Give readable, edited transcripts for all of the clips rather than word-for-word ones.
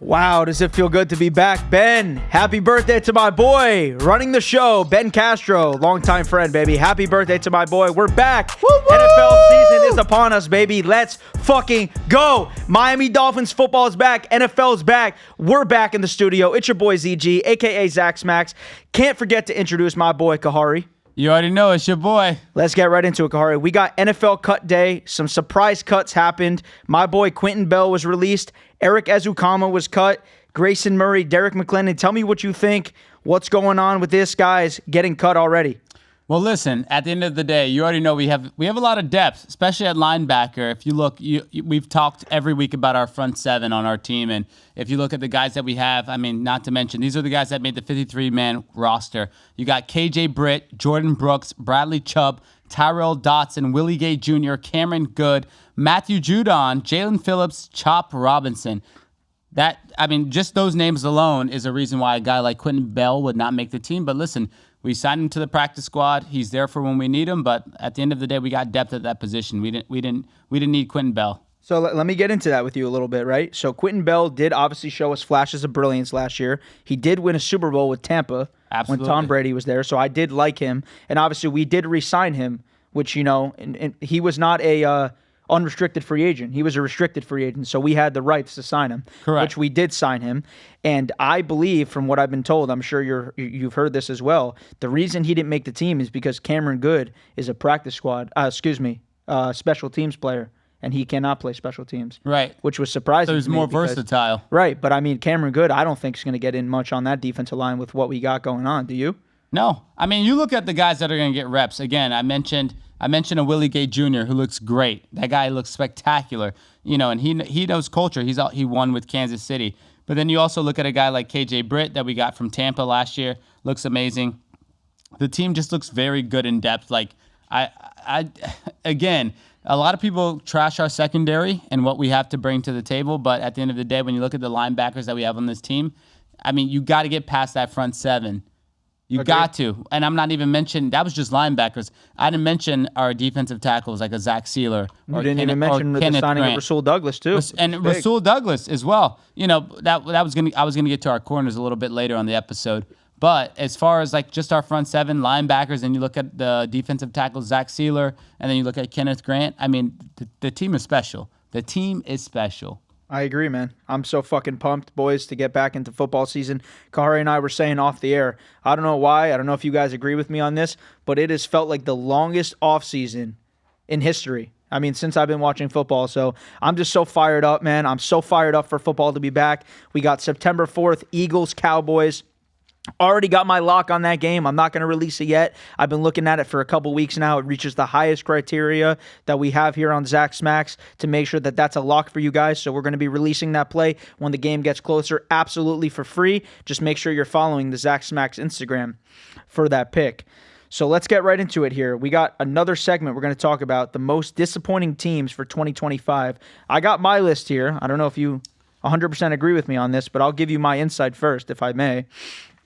Wow, does it feel good to be back, Ben? Happy birthday to my boy, running the show, Ben Castro, longtime friend, baby. Happy birthday to my boy. We're back. Woo-woo! NFL season is upon us, baby. Let's fucking go. Miami Dolphins football is back. NFL is back. We're back in the studio. It's your boy ZG, aka Zach Smackz. Can't forget to introduce my boy Kahari. You already know it's your boy. Let's get right into it, Kahari. We got NFL cut day. Some surprise cuts happened. My boy Quinton Bell was released. Eric Ezucama was cut. Grayson Murray, Derek McClendon. Tell me what you think. What's going on with this guys getting cut already? Well, listen, at the end of the day, you already know we have a lot of depth, especially at linebacker. If you look, we've talked every week about our front seven on our team, and if you look at the guys that we have, I mean, not to mention, these are the guys that made the 53-man roster. You got KJ Britt, Jordan Brooks, Bradley Chubb, Tyrell Dotson, Willie Gay Jr., Cameron Good, Matthew Judon, Jalen Phillips, Chop Robinson. Just those names alone is a reason why a guy like Quinton Bell would not make the team. But listen, we signed him to the practice squad. He's there for when we need him. But at the end of the day, we got depth at that position. We didn't need Quinton Bell. So let me get into that with you a little bit, right? So Quinton Bell did obviously show us flashes of brilliance last year. He did win a Super Bowl with Tampa. Absolutely. When Tom Brady was there. So I did like him. And obviously we did re-sign him, which, and he was not a unrestricted free agent. He was a restricted free agent, so we had the rights to sign him. Correct. Which we did sign him. And I believe, from what I've been told, I'm sure you've heard this as well, the reason he didn't make the team is because Cameron Good is a special teams player, and he cannot play special teams. Right. Which was surprising. So he's more versatile. Right, but I mean, Cameron Good, I don't think is going to get in much on that defensive line with what we got going on. Do you? No. I mean, you look at the guys that are going to get reps. Again, I mentioned a Willie Gay Jr. who looks great. That guy looks spectacular. And he knows culture. He won with Kansas City. But then you also look at a guy like KJ Britt that we got from Tampa last year. Looks amazing. The team just looks very good in depth. Like again, a lot of people trash our secondary and what we have to bring to the table. But at the end of the day, when you look at the linebackers that we have on this team, I mean, you got to get past that front seven. You got to. And I'm not even mentioning, that was just linebackers. I didn't mention our defensive tackles like a Zach Sealer. You didn't even mention the signing of Rasul Douglas, too. And Rasul Douglas as well. I was gonna get to our corners a little bit later on the episode. But as far as like just our front seven linebackers, and you look at the defensive tackles, Zach Sealer, and then you look at Kenneth Grant, I mean, the team is special. The team is special. I agree, man. I'm so fucking pumped, boys, to get back into football season. Kahari and I were saying off the air, I don't know why, I don't know if you guys agree with me on this, but it has felt like the longest offseason in history. I mean, since I've been watching football. So I'm just so fired up, man. I'm so fired up for football to be back. We got September 4th, Eagles, Cowboys. Already got my lock on that game. I'm not going to release it yet. I've been looking at it for a couple weeks now. It reaches the highest criteria that we have here on ZachSmackz to make sure that that's a lock for you guys. So we're going to be releasing that play when the game gets closer, absolutely for free. Just make sure you're following the ZachSmackz Instagram for that pick. So let's get right into it here. We got another segment we're going to talk about, the most disappointing teams for 2025. I got my list here. I don't know if you 100% agree with me on this, but I'll give you my insight first, if I may.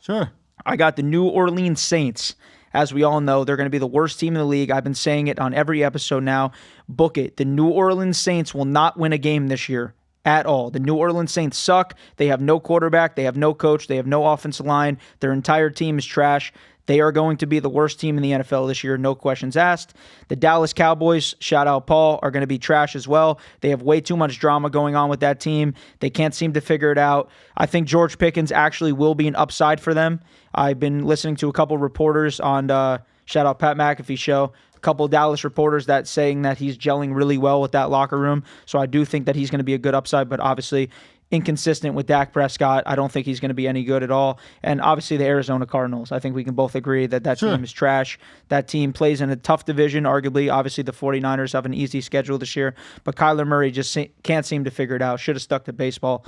Sure. I got the New Orleans Saints. As we all know, they're going to be the worst team in the league. I've been saying it on every episode now. Book it. The New Orleans Saints will not win a game this year at all. The New Orleans Saints suck. They have no quarterback. They have no coach. They have no offensive line. Their entire team is trash. They are going to be the worst team in the NFL this year, no questions asked. The Dallas Cowboys, shout out Paul, are going to be trash as well. They have way too much drama going on with that team. They can't seem to figure it out. I think George Pickens actually will be an upside for them. I've been listening to a couple reporters on, shout out Pat McAfee show, a couple of Dallas reporters that saying that he's gelling really well with that locker room. So I do think that he's going to be a good upside, but obviously inconsistent with Dak Prescott. I don't think he's going to be any good at all. And obviously the Arizona Cardinals. I think we can both agree that team is trash. That team plays in a tough division, arguably. Obviously the 49ers have an easy schedule this year, but Kyler Murray just can't seem to figure it out. Should have stuck to baseball.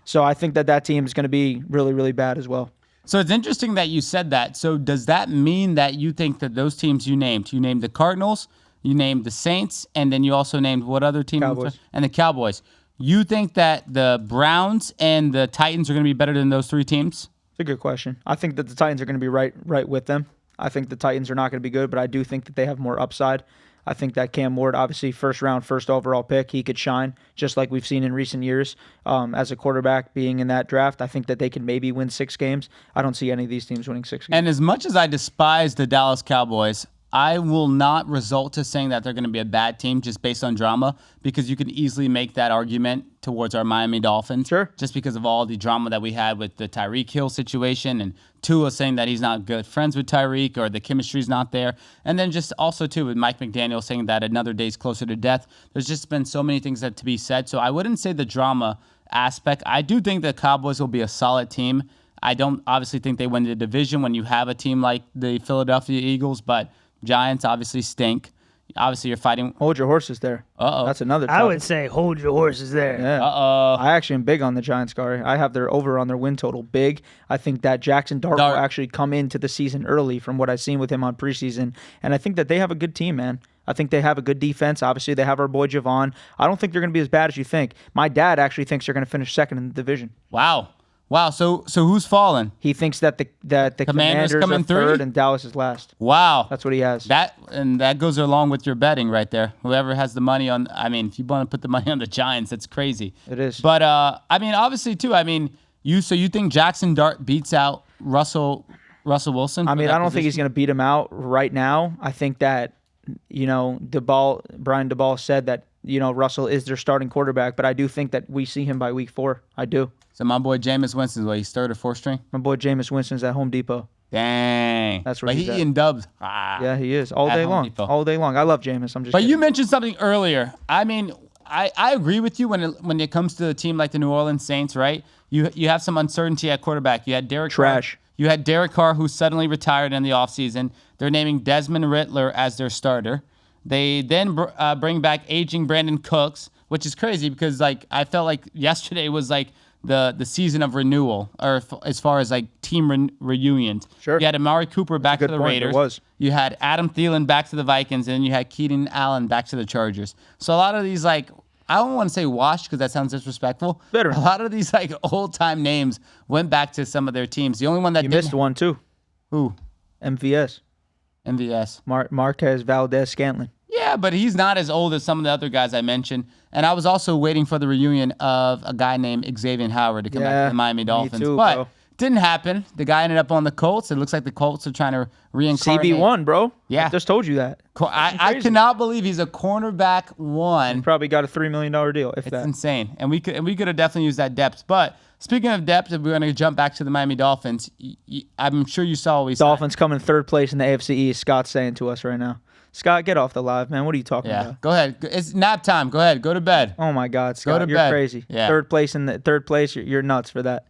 So I think that team is going to be really, really bad as well. So it's interesting that you said that. So does that mean that you think that those teams you named the Cardinals, you named the Saints, and then you also named what other team? Cowboys. And the Cowboys. You think that the Browns and the Titans are going to be better than those three teams? It's a good question. I think that the Titans are going to be right with them. I think the Titans are not going to be good, but I do think that they have more upside. I think that Cam Ward, obviously first round, first overall pick, he could shine just like we've seen in recent years as a quarterback being in that draft. I think that they could maybe win 6 games. I don't see any of these teams winning 6 games. And as much as I despise the Dallas Cowboys, I will not result to saying that they're going to be a bad team just based on drama, because you can easily make that argument towards our Miami Dolphins. Sure. Just because of all the drama that we had with the Tyreek Hill situation and Tua saying that he's not good friends with Tyreek or the chemistry's not there. And then just also, too, with Mike McDaniel saying that another day's closer to death. There's just been so many things that to be said. So I wouldn't say the drama aspect. I do think the Cowboys will be a solid team. I don't obviously think they win the division when you have a team like the Philadelphia Eagles, but Giants obviously stink. Obviously, you're fighting. Hold your horses there. Uh-oh. That's another I topic. would say hold your horses there. Yeah. Uh-oh. I actually am big on the Giants, Kahari. I have their over on their win total big. I think that Jackson Dart will actually come into the season early from what I've seen with him on preseason. And I think that they have a good team, man. I think they have a good defense. Obviously, they have our boy Javon. I don't think they're going to be as bad as you think. My dad actually thinks they're going to finish second in the division. Wow. So who's falling? He thinks that the Commanders are coming third through? and Dallas is last. Wow. That's what he has. That goes along with your betting right there. Whoever has the money on, I mean, if you want to put the money on the Giants, that's crazy. It is. But I mean, obviously too. I mean, you think Jackson Dart beats out Russell Wilson? I mean, I don't think he's going to beat him out right now. I think that Brian DeBall said that Russell is their starting quarterback, but I do think that we see him by week 4. I do. So my boy Jameis Winston's he's third or fourth string? My boy Jameis Winston's at Home Depot. Dang. That's where but he's at. eating dubs. Yeah, he is. All At day Home long. Depot. All day long. I love Jameis. I'm just But kidding. you mentioned something earlier. I mean, I agree with you when it comes to a team like the New Orleans Saints, right? You have some uncertainty at quarterback. You had Derek Trash. Carr. You had Derek Carr, who suddenly retired in the offseason. They're naming Desmond Riddler as their starter. They then bring back aging Brandon Cooks, which is crazy because I felt like yesterday was the season of renewal, or as far as team reunions. Sure. You had Amari Cooper back to the point. Raiders. It was. You had Adam Thielen back to the Vikings, and then you had Keenan Allen back to the Chargers. So a lot of these I don't want to say washed because that sounds disrespectful. Bitter. A lot of these old time names went back to some of their teams. The only one that You didn't, missed one too. Who? MVS. MVS. Marquez Valdez Scantling. Yeah, but he's not as old as some of the other guys I mentioned. And I was also waiting for the reunion of a guy named Xavier Howard to come back to the Miami Dolphins. Too, but bro. didn't happen. The guy ended up on the Colts. It looks like the Colts are trying to reincarnate. CB1, bro. Yeah. I just told you that. I cannot believe he's a cornerback one. Probably got a $3 million deal, if It's that. insane. And we could have definitely used that depth. But speaking of depth, if we're going to jump back to the Miami Dolphins, I'm sure you saw what we said. Dolphins come in third place in the AFC East. Scott's saying to us right now. Scott, get off the live, man. What are you talking Yeah, about? go ahead. It's nap time. Go ahead. Go to bed. Oh my God, Scott, to you're bed. crazy. Yeah. Third place, you're nuts for that.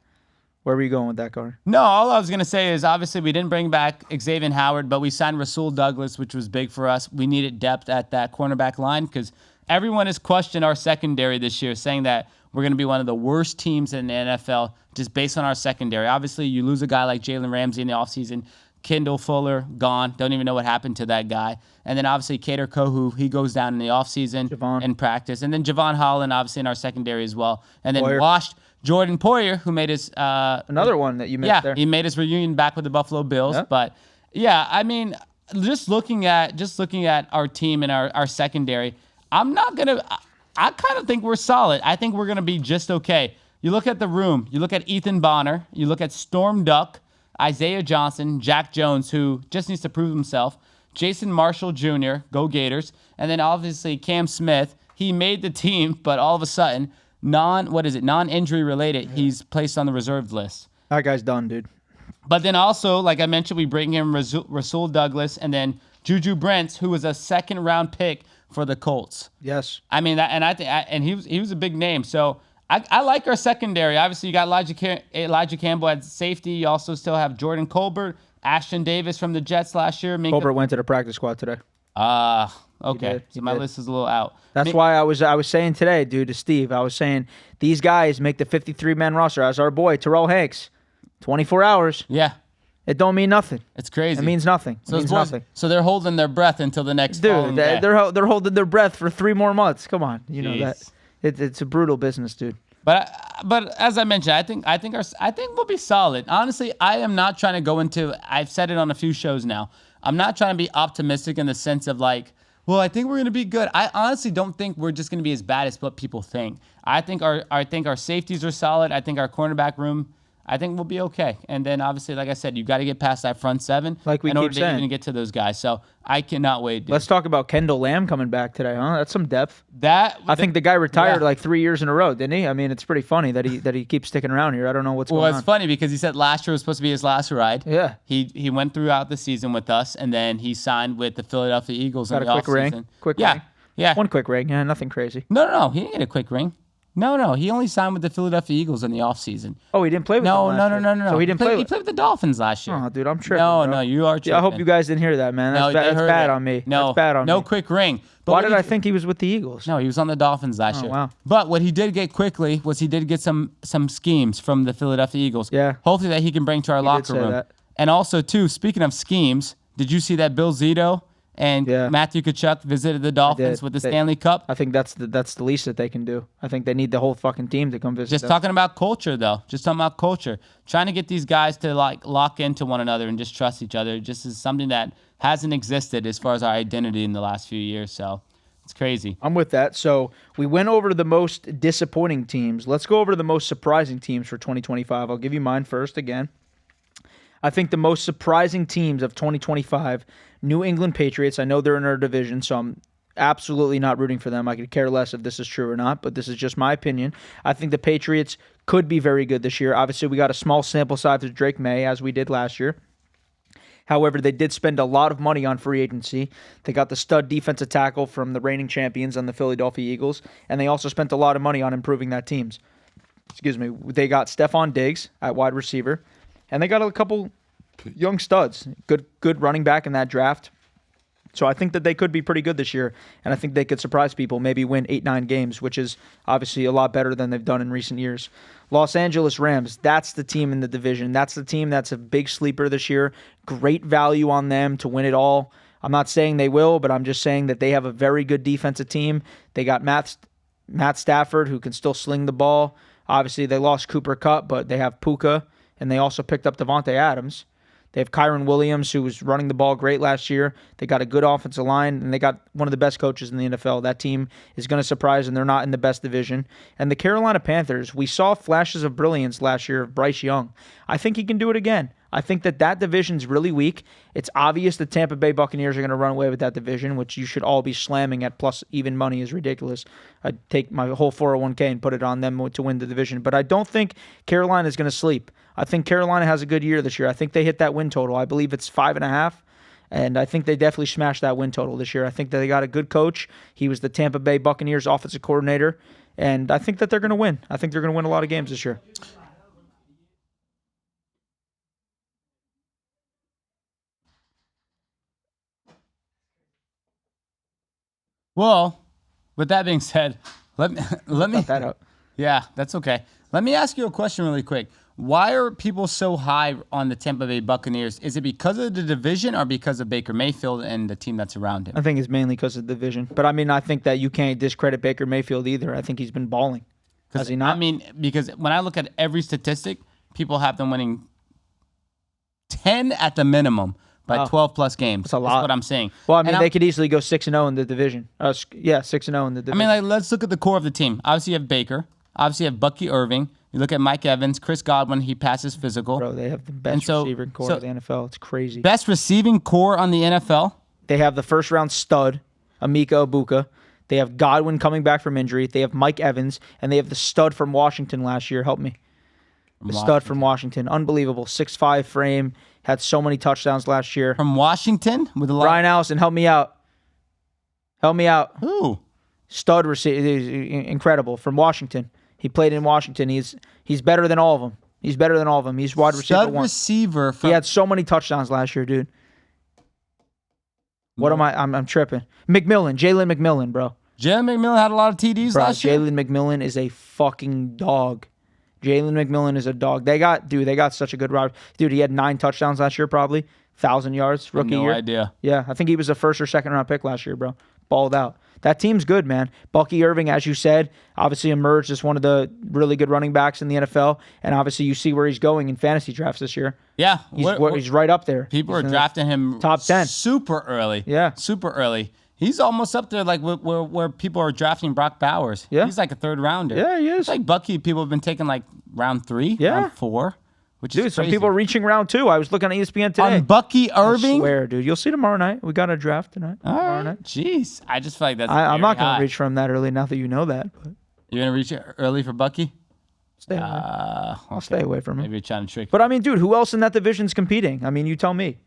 Where were you going with that, Car? No, all I was going to say is obviously we didn't bring back Xavier Howard, but we signed Rasul Douglas, which was big for us. We needed depth at that cornerback line because everyone has questioned our secondary this year, saying that we're going to be one of the worst teams in the NFL just based on our secondary. Obviously, you lose a guy like Jalen Ramsey in the offseason. Kendall Fuller, gone. Don't even know what happened to that guy. And then obviously Kader Kohu, he goes down in the offseason in practice. And then Javon Holland, obviously in our secondary as well. And then washed Jordan Poyer, who made his another one that you missed there. He made his reunion back with the Buffalo Bills. Yeah. But yeah, I mean, just looking at our team and our secondary, I kind of think we're solid. I think we're gonna be just okay. You look at the room, you look at Ethan Bonner, you look at Storm Duck, Isaiah Johnson, Jack Jones, who just needs to prove himself, Jason Marshall Jr., go Gators, and then obviously Cam Smith. He made the team, but all of a sudden, non-injury related, he's placed on the reserved list. That guy's done, dude. But then also, like I mentioned, we bring in Rasul Douglas and then Juju Brents, who was a second-round pick for the Colts. Yes. I mean, and he was a big name. So I like our secondary. Obviously, you got Elijah Campbell at safety. You also still have Jordan Colbert, Ashton Davis from the Jets last year. Colbert went to the practice squad today. Okay. So my list is a little out. That's why I was saying today, dude, to Steve, I was saying these guys make the 53-man roster. As our boy, Terrell Hanks, 24 hours. Yeah. It don't mean nothing. It's crazy. It means nothing. So they're holding their breath until the next dude. They're holding their breath for 3 more months. Come on, you know that. It's a brutal business, dude. But as I mentioned, I think we'll be solid. Honestly, I am not trying to go into. I've said it on a few shows now. I'm not trying to be optimistic in the sense of Well, I think we're going to be good. I honestly don't think we're just going to be as bad as what people think. I think our safeties are solid. I think our cornerback room, I think we'll be okay. And then obviously, like I said, you got to get past that front seven in order to even get to those guys. So I cannot wait. Dude. Let's talk about Kendall Lamb coming back today, huh? That's some depth. I think the guy retired like 3 years in a row, didn't he? I mean, it's pretty funny that he keeps sticking around here. I don't know what's going on. Well, it's funny because he said last year was supposed to be his last ride. Yeah. He went throughout the season with us, and then he signed with the Philadelphia Eagles in the offseason. Quick ring. Yeah. One quick ring. Yeah, nothing crazy. No. He didn't get a quick ring. No. He only signed with the Philadelphia Eagles in the offseason. Oh, he didn't play with them last year? No. So he didn't play He played with the Dolphins last year. Oh, dude, I'm tripping. No, you are tripping. Yeah, I hope you guys didn't hear that, man. That's bad on me. No, that's bad on me. No quick ring. But why did I think he was with the Eagles? No, he was on the Dolphins last year. Wow. But what he did get quickly was he did get some schemes from the Philadelphia Eagles. Yeah. Hopefully that he can bring to our locker room. That. And also, too, speaking of schemes, did you see that Bill Zito and Matthew Tkachuk visited the Dolphins with the Stanley Cup? I think that's the least that they can do. I think they need the whole fucking team to come visit. Just talking about culture, though. Just talking about culture. Trying to get these guys to like lock into one another and just trust each other. Just is something that hasn't existed as far as our identity in the last few years. So it's crazy. I'm with that. So we went over the most disappointing teams. Let's go over the most surprising teams for 2025. I'll give you mine first again. I think the most surprising teams of 2025, New England Patriots. I know they're in our division, so I'm absolutely not rooting for them. I could care less if this is true or not, but this is just my opinion. I think the Patriots could be very good this year. Obviously, we got a small sample size with Drake May, as we did last year. However, they did spend a lot of money on free agency. They got the stud defensive tackle from the reigning champions on the Philadelphia Eagles, and they also spent a lot of money on improving that teams. They got Stephon Diggs at wide receiver. And they got a couple young studs, good running back in that draft. So I think that they could be pretty good this year, and I think they could surprise people, maybe win 8-9 games, which is obviously a lot better than they've done in recent years. Los Angeles Rams, that's the team in the division. That's the team that's a big sleeper this year. Great value on them to win it all. I'm not saying they will, but I'm just saying that they have a very good defensive team. They got Matt Stafford, who can still sling the ball. Obviously, they lost Cooper Kupp, but they have Puka. And they also picked up Devontae Adams. They have Kyron Williams, who was running the ball great last year. They got a good offensive line, and they got one of the best coaches in the NFL. That team is going to surprise, and they're not in the best division. And the Carolina Panthers, we saw flashes of brilliance last year of Bryce Young. I think he can do it again. I think that division's really weak. It's obvious the Tampa Bay Buccaneers are going to run away with that division, which you should all be slamming at plus even money is ridiculous. I'd take my whole 401k and put it on them to win the division. But I don't think Carolina is going to sleep. I think Carolina has a good year this year. I think they hit that win total. I believe it's 5.5. And I think they definitely smashed that win total this year. I think that they got a good coach. He was the Tampa Bay Buccaneers offensive coordinator. And I think that they're going to win. I think they're going to win a lot of games this year. Well, with that being said, let me Cut that out. Yeah, that's okay. Let me ask you a question really quick. Why are people so high on the Tampa Bay Buccaneers? Is it because of the division or because of Baker Mayfield and the team that's around him? I think it's mainly because of the division. But, I mean, I think that you can't discredit Baker Mayfield either. I think he's been balling. Has he not? I mean, because when I look at every statistic, people have them winning 10 at the minimum by 12-plus games. That's a lot. That's what I'm saying. Well, I mean, they could easily go 6-0 in the division. 6-0 in the division. I mean, like, let's look at the core of the team. Obviously, you have Baker. Obviously, you have Bucky Irving. You look at Mike Evans, Chris Godwin, he passes physical. Bro, they have the best receiving core of the NFL. It's crazy. Best receiving core on the NFL? They have the first-round stud, Emeka Egbuka. They have Godwin coming back from injury. They have Mike Evans. And they have the stud from Washington last year. Help me. Stud from Washington. Unbelievable. 6'5" frame. Had so many touchdowns last year. From Washington? With a lot. Ryan Allison, help me out. Help me out. Who? Stud receiver. Incredible. From Washington. He played in Washington. He's better than all of them. He's better than all of them. He's wide receiver Stud one. Receiver. He had so many touchdowns last year, dude. What am I? I'm tripping. Jalen McMillan, bro. Jalen McMillan had a lot of TDs last year? Jalen McMillan is a fucking dog. Jalen McMillan is a dog. They got such a good route. Dude, he had 9 touchdowns last year, probably. 1,000 yards, rookie year. No idea. Yeah, I think he was a first or second round pick last year, bro. Balled out. That team's good, man. Bucky Irving, as you said, obviously emerged as one of the really good running backs in the NFL, and obviously you see where he's going in fantasy drafts this year. Yeah. He's right up there. People are drafting him top 10. super early. Yeah. Super early. He's almost up there, like where people are drafting Brock Bowers. Yeah. He's like a third rounder. Yeah, he is. It's like Bucky, people have been taking like round 3, Yeah. round 4, which is Dude, some crazy. people are reaching round 2. I was looking at ESPN today. On Bucky Irving? I swear, dude. You'll see tomorrow night. We got a draft tonight. All Tomorrow right. night. Jeez. I just feel like that's I'm not going high. to reach for him that early now that you know that. But You're going to reach it early for Bucky? stay away. I'll stay away from him. Maybe you're trying to trick But, I mean, dude, who else in that division's competing? I mean, you tell me.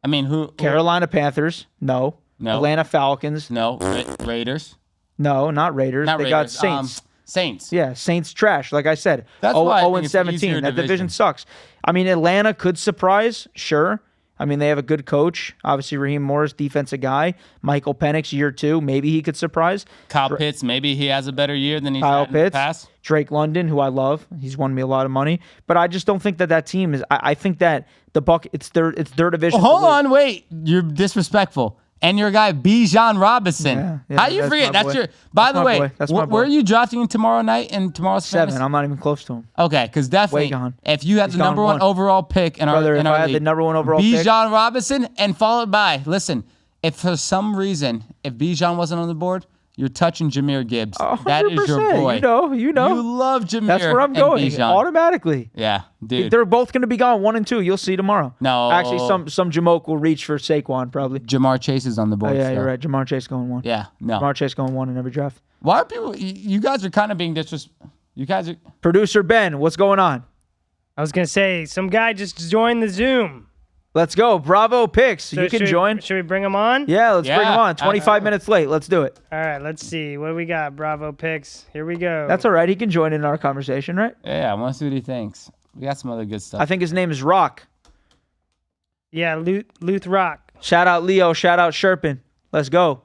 I mean, who? Carolina Panthers? No. No. Atlanta Falcons? No. Raiders? No, not Raiders. Not they Raiders. got Saints. Saints. Yeah, Saints trash. Like I said, That's why I 0 think and it's an 17. easier That division division. sucks. I mean, Atlanta could surprise, sure. I mean, they have a good coach. Obviously, Raheem Morris, defensive guy. Michael Penix, year 2. Maybe he could surprise. Kyle Pitts, maybe he has a better year than he's Kyle had in the Pitts, past. Drake London, who I love. He's won me a lot of money. But I just don't think that team is. I think that it's their division. Hold on, wait. You're disrespectful. And your guy, Bijan Robinson. Yeah, How you that's forget? my That's boy. your. By That's the my way, boy. That's my boy. where are you drafting tomorrow night and tomorrow's 7. fantasy? I'm not even close to him. Okay, because definitely, Way gone. if you have He's the gone number one 1. overall pick in Brother, our if in our I had league, the number 1 overall pick. Bijan Robinson, and followed by, listen, if for some reason, if Bijan wasn't on the board, you're touching Jahmyr Gibbs. That is your 100%. boy. You know. You love Jahmyr. That's where I'm and going Bijan. automatically. Yeah, dude. They're both going to be gone 1 and 2. You'll see tomorrow. No. Actually, some Jamoke will reach for Saquon probably. Jamar Chase is on the board. Oh, yeah, still. you're right. Jamar Chase going 1. Yeah, no. Jamar Chase going 1 in every draft. Why are people? You guys are kind of being disrespectful. You guys are. Producer Ben, what's going on? I was gonna say some guy just joined the Zoom. Let's go. Bravo picks. So You can should join. Should we bring him on? Yeah, let's bring him Yeah. on. 25 minutes late. Let's do it. All right. Let's see. What do we got? Bravo picks. Here we go. That's all right. He can join in our conversation, right? Yeah, I want to see what he thinks. We got some other good stuff. I think his name is Rock. Yeah, Luth Rock. Shout out Leo. Shout out Sherpin. Let's go.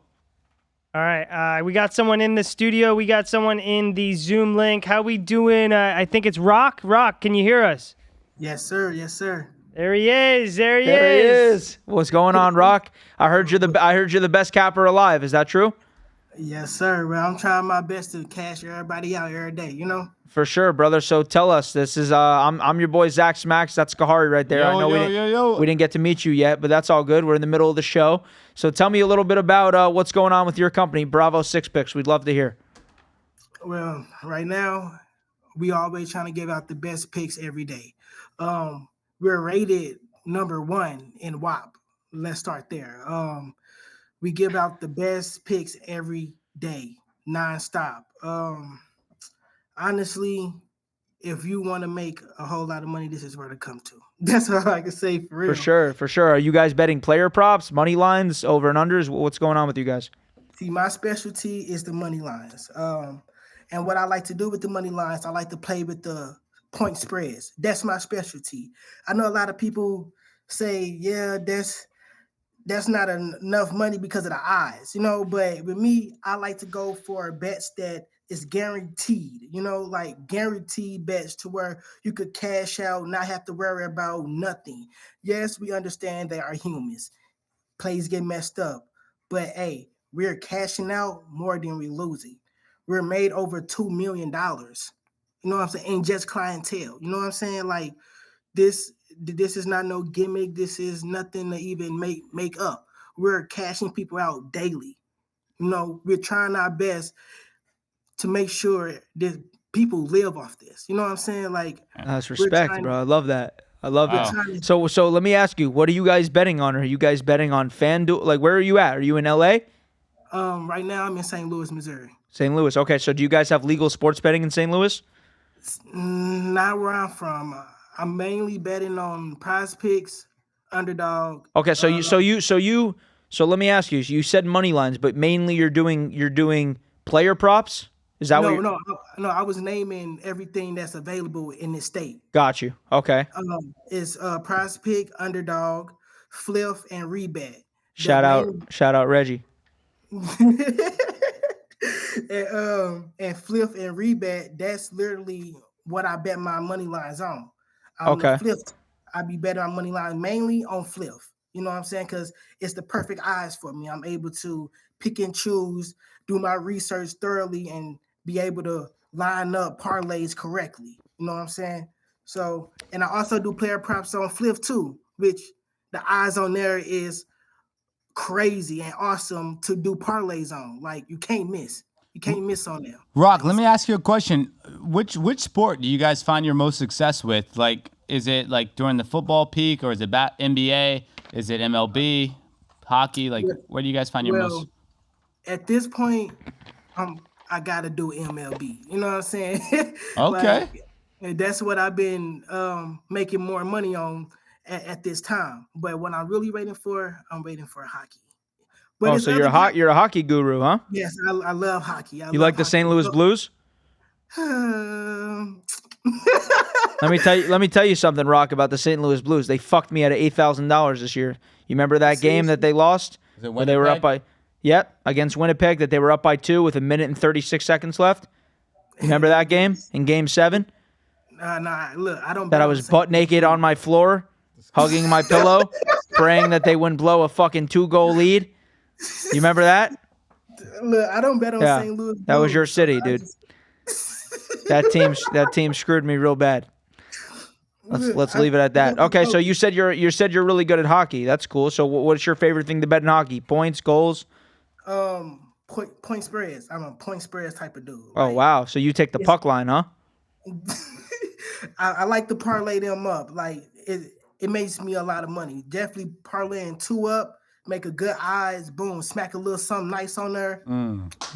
All right. We got someone in the studio. We got someone in the Zoom link. How we doing? I think it's Rock. Rock, can you hear us? Yes, sir. Yes, sir. There he is. There he There he is. is. What's going on, Rock? I heard you're the best capper alive. Is that true? Yes, sir. Well, I'm trying my best to cash everybody out every day, you know? For sure, brother. So tell us. This is I'm your boy Zach Smackz. That's Kahari right there. I know we didn't get to meet you yet, but that's all good. We're in the middle of the show. So tell me a little bit about what's going on with your company, Bravo 6 Picks. We'd love to hear. Well, right now, we always trying to give out the best picks every day. We're rated number 1 in WAP. Let's start there. We give out the best picks every day, nonstop. Honestly, if you want to make a whole lot of money, this is where to come to. That's all I can say for real. For sure. Are you guys betting player props, money lines, over and unders? What's going on with you guys? See, my specialty is the money lines. And what I like to do with the money lines, I like to play with the point spreads. That's my specialty. I know a lot of people say, yeah, that's not enough money because of the odds, you know, but with me, I like to go for bets that is guaranteed, you know, like guaranteed bets to where you could cash out, not have to worry about nothing. Yes, we understand they are humans. Plays get messed up, but hey, we're cashing out more than we're losing. We're made over $2 million. You know what I'm saying? And just clientele. You know what I'm saying? Like this is not no gimmick. This is nothing to even make up. We're cashing people out daily. You know, we're trying our best to make sure that people live off this. You know what I'm saying? Like That's respect, bro. I love that. I love Wow. it. So let me ask you, what are you guys betting on? Are you guys betting on FanDuel? Like, where are you at? Are you in LA? Right now I'm in St. Louis, Missouri. St. Louis. Okay, so do you guys have legal sports betting in St. Louis? Not where I'm from. I'm mainly betting on Prize Picks, Underdog. Okay, so let me ask you. You said money lines, but mainly you're doing player props? Is that what you're... No, I was naming everything that's available in this state. Got you. Okay. It's Prize Pick, Underdog, Flip, and Rebet. Shout out Reggie. And Flip and Rebet, that's literally what I bet my money lines on. Okay. Flip, I be betting on money lines mainly on Flip. You know what I'm saying? Because it's the perfect odds for me. I'm able to pick and choose, do my research thoroughly, and be able to line up parlays correctly. You know what I'm saying? So, and I also do player props on Flip too, which the odds on there is crazy and awesome to do parlays on. Like you can't miss. You can't miss on them. Rock, let me ask you a question. Which sport do you guys find your most success with? Like, is it like during the football peak, or is it NBA? Is it MLB, hockey? Like, where do you guys find your most? At this point, I gotta do MLB. You know what I'm saying? Okay. Like, that's what I've been making more money on at this time. But what I'm really waiting for, I'm waiting for hockey. But so you're a hockey guru, huh? Yes, I love hockey. You like the St. Louis Blues? Let me tell you something, Rock, about the St. Louis Blues. They fucked me out of $8,000 this year. You remember that game that they lost? Where they were up by against Winnipeg, that they were up by 2 with 1 minute and 36 seconds left. You remember that game in Game 7? Nah. Look, I don't. That I was butt naked on my floor, hugging my pillow, praying that they wouldn't blow a fucking 2-goal lead. You remember that? Look, I don't bet on St. Louis Blues. That was your city, dude. That team screwed me real bad. Let's leave it at that. Okay, so you said you're really good at hockey. That's cool. So what's your favorite thing to bet in hockey? Points, goals? Point spreads. I'm a point spreads type of dude. Oh wow! So you take the puck line, huh? I like to parlay them up. Like it makes me a lot of money. Definitely parlaying 2 up. Make a good eyes, boom, smack a little something nice on there.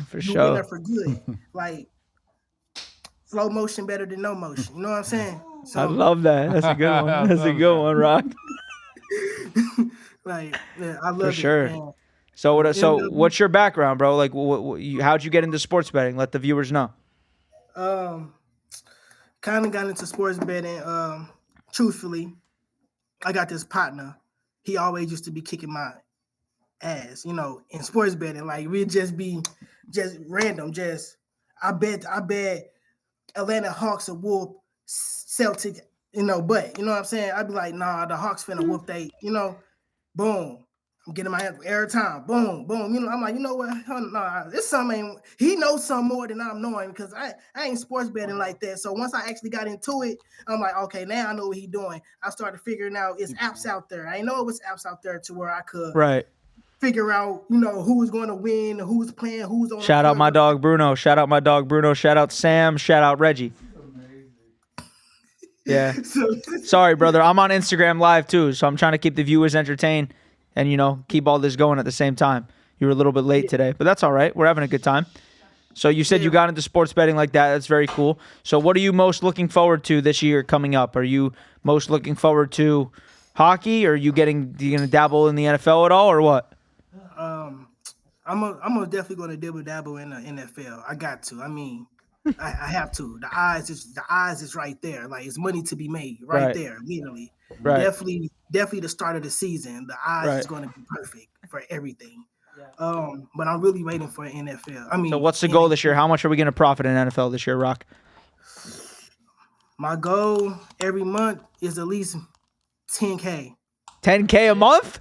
For sure. In there for good. Like slow motion better than no motion. You know what I'm saying? So, I love that. That's a good one. That's a good one, Rock. Like, yeah, I love for it. sure. Man. So what's your background, bro? Like, how'd you get into sports betting? Let the viewers know. Kind of got into sports betting. Truthfully, I got this partner. He always used to be kicking my ass, in sports betting. Like we'd just be random. I bet Atlanta Hawks will whoop Celtics, but you know what I'm saying? I'd be like, nah, the Hawks finna whoop they, boom. I'm getting my every time. Boom, boom. I'm like, you know what? Nah, this something he knows some more than I'm knowing because I ain't sports betting like that. So once I actually got into it, I'm like, okay, now I know what he's doing. I started figuring out it's apps out there. I know it was apps out there to where I could figure out, who was going to win, who was playing, who's on. Shout out my dog Bruno. Shout out Sam. Shout out Reggie. Yeah. Sorry, brother. I'm on Instagram Live too, so I'm trying to keep the viewers entertained and, keep all this going at the same time. You were a little bit late today, but that's all right. We're having a good time. So you said you got into sports betting like that. That's very cool. So what are you most looking forward to this year coming up? Are you most looking forward to hockey, or are you going to dabble in the NFL at all, or what? I'm definitely going to dabble in the NFL. I got to. I mean, I have to. The eyes is right there. Like it's money to be made right there, literally. Right. Definitely the start of the season. The eyes is going to be perfect for everything. But I'm really waiting for NFL. I mean, so what's the goal this year? How much are we going to profit in NFL this year, Rock? My goal every month is at least 10K. 10K a month?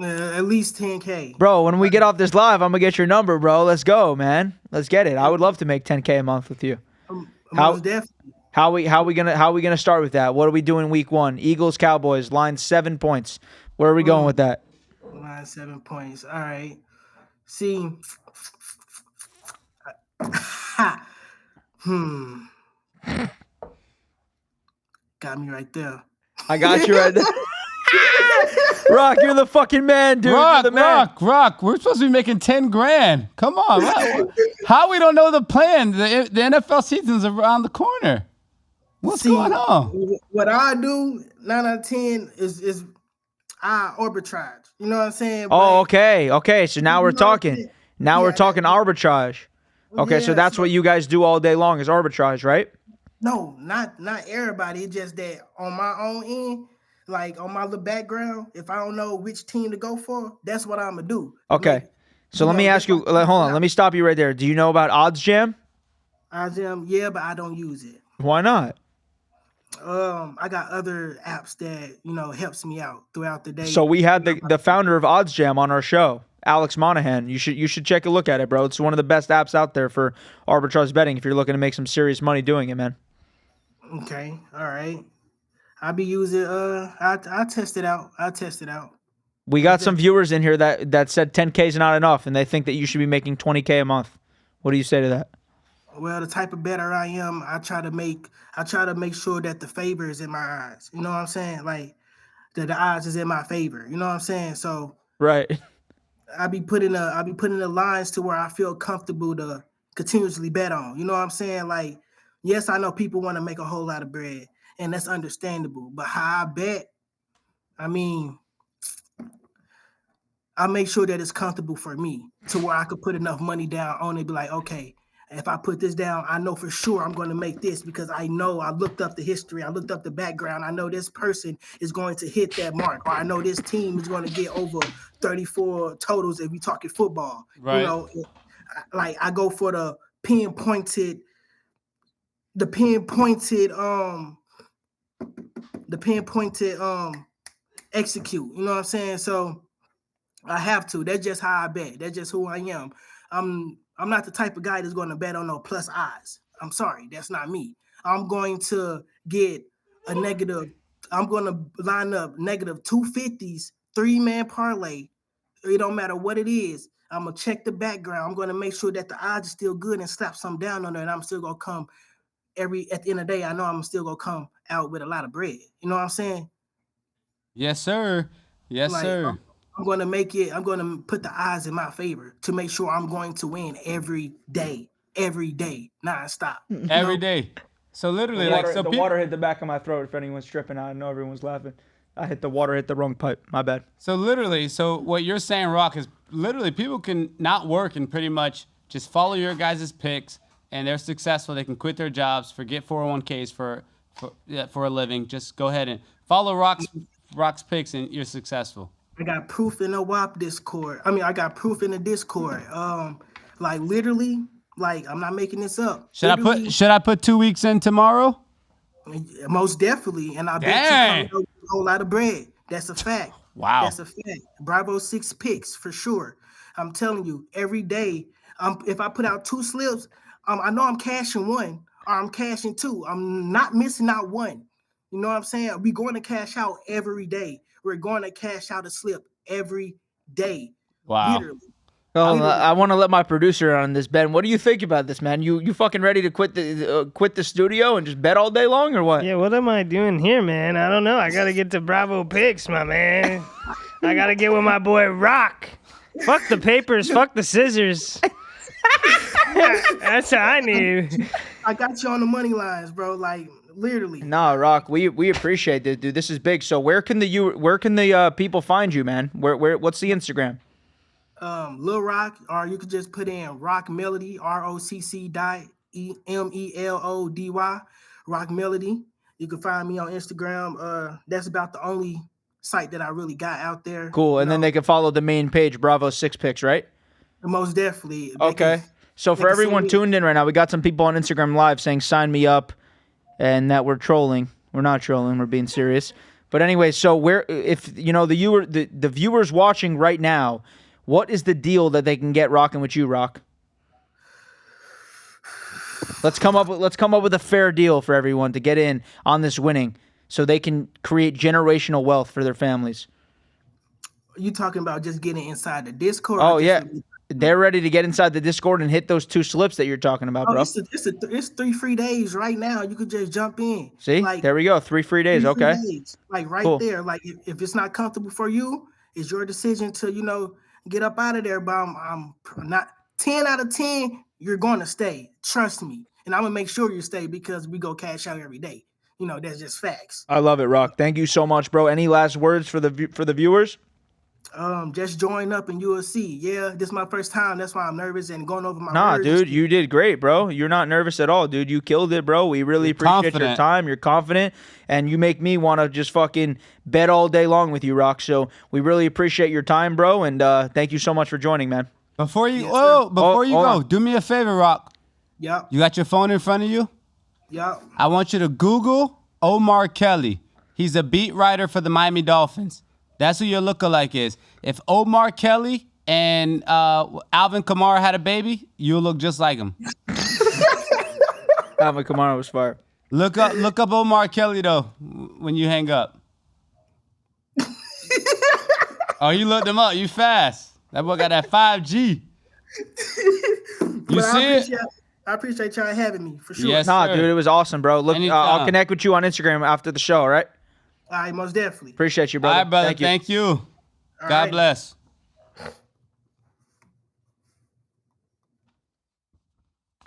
At least 10K. Bro, when we get off this live, I'm going to get your number, bro. Let's go, man. Let's get it. I would love to make 10K a month with you. How we gonna start with that? What are we doing week 1? Eagles, Cowboys, line 7 points. Where are we going with that? Line 7 points. All right. See. Got me right there. I got you right there. Rock, you're the fucking man, dude. Rock, you're the man. Rock. We're supposed to be making 10 grand. Come on. How we don't know the plan? The NFL season's around the corner. What's going on? What I do 9 out of 10 is I arbitrage. You know what I'm saying? Oh, okay. So now we're talking. Now we're talking arbitrage. Okay, so that's what you guys do all day long is arbitrage, right? No, not everybody. It's just that on my own end, like on my little background, if I don't know which team to go for, that's what I'm gonna do. Okay. Like, so let me ask you. Hold on. Let me stop you right there. Do you know about Odds Jam? Odds Jam, yeah, but I don't use it. Why not? I got other apps that helps me out throughout the day. So we had the founder of Odds Jam on our show, Alex Monahan. You should check a look at it, bro. It's one of the best apps out there for arbitrage betting if you're looking to make some serious money doing it, man. Okay, all right. I'll be using. I'll test it out. We got some viewers in here that said 10K is not enough, and they think that you should be making 20K a month. What do you say to that? Well, the type of bettor I am, I try to make sure that the favor is in my eyes. You know what I'm saying? Like that the odds is in my favor. You know what I'm saying? So Right. I be putting the lines to where I feel comfortable to continuously bet on. You know what I'm saying? Like, yes, I know people want to make a whole lot of bread, and that's understandable. But how I bet, I mean, I make sure that it's comfortable for me to where I could put enough money down on it, be like, okay, if I put this down, I know for sure I'm going to make this because I know I looked up the history, I looked up the background, I know this person is going to hit that mark, or I know this team is going to get over 34 totals if we talking football. Right. You know, like I go for the pinpointed execute. You know what I'm saying? So I have to. That's just how I bet. That's just who I am. I'm not the type of guy that's going to bet on no plus odds. I'm sorry, that's not me. I'm going to get a negative. I'm going to line up negative 250s, 3-man parlay. It don't matter what it is. I'm gonna check the background. I'm gonna make sure that the odds are still good and slap some down on there. And I'm still gonna come at the end of the day. I know I'm still gonna come out with a lot of bread. You know what I'm saying? Yes, sir. Yes, Like, sir. I'm going to make it. I'm going to put the odds in my favor to make sure I'm going to win every day, nonstop. Every day. So literally, The water hit the back of my throat. If anyone's tripping, I know everyone's laughing. Hit the wrong pipe. My bad. So literally, what you're saying, Rock, is literally people can not work and pretty much just follow your guys' picks, and they're successful. They can quit their jobs, forget 401ks for a living. Just go ahead and follow Rock's picks, and you're successful. I got proof in the WAP Discord. I got proof in the Discord. Like literally, like I'm not making this up. Should I put 2 weeks in tomorrow? Most definitely, and I bet you come a whole lot of bread. That's a fact. Wow, that's a fact. Bravo 6 picks for sure. I'm telling you, every day. If I put out 2 slips, I know I'm cashing 1 or I'm cashing 2. I'm not missing out 1. You know what I'm saying? We're going to cash out every day. We're going to cash out a slip every day. Wow. Literally. Oh, I want to let my producer on this, Ben. What do you think about this, man? You fucking ready to quit the studio and just bet all day long, or what? Yeah, what am I doing here, man? I don't know. I gotta get to Bravo Picks, my man. I gotta get with my boy Rock. Fuck the papers. Fuck the scissors. That's what I need. I got you on the money lines, bro. Like literally. Nah, Rock, we appreciate this, dude. This is big. So where can the people find you, man? What's the Instagram? Lil Rock, or you could just put in Rock Melody, ROCC.MELODY, Rock Melody. You can find me on Instagram. That's about the only site that I really got out there. Cool, and then they can follow the main page, Bravo 6 Picks, right? Most definitely. Okay. So for everyone tuned in right now, we got some people on Instagram Live saying sign me up, and that we're trolling. We're not trolling. We're being serious. But anyway, so if the viewers watching right now, what is the deal that they can get rocking with you, Rock? Let's come up with a fair deal for everyone to get in on this winning, so they can create generational wealth for their families. Are you talking about just getting inside the Discord? Oh yeah, they're ready to get inside the Discord and hit those 2 slips that you're talking about, bro. It's 3 free days right now. You could just jump in. See, there we go. 3 free days. Okay, like right cool. there. Like if it's not comfortable for you, it's your decision to get up out of there. But I'm not 10 out of 10. You're going to stay. Trust me, and I'm gonna make sure you stay because we go cash out every day. That's just facts. I love it, Rock. Thank you so much, bro. Any last words for the viewers? Just join up and you'll see. Yeah, this is my first time. That's why I'm nervous and going over my words. Dude, you did great, bro. You're not nervous at all, dude. You killed it, bro. We really appreciate your time. You're confident, and you make me want to just fucking bet all day long with you, Rock. So we really appreciate your time, bro, and thank you so much for joining, man. Before you go, do me a favor, Rock. Yep. You got your phone in front of you? Yep. I want you to Google Omar Kelly. He's a beat writer for the Miami Dolphins. That's who your lookalike is. If Omar Kelly and Alvin Kamara had a baby, you'll look just like him. Alvin Kamara was fire. Look up Omar Kelly though when you hang up. Oh, you looked him up. You fast. That boy got that 5G. You see it? I appreciate y'all having me for sure. Yes, Nah, sir. dude, it was awesome, bro. Look, I'll connect with you on Instagram after the show, all right? All right, most definitely. Appreciate you, All brother. right, brother. Thank you. Thank you. All God right. bless.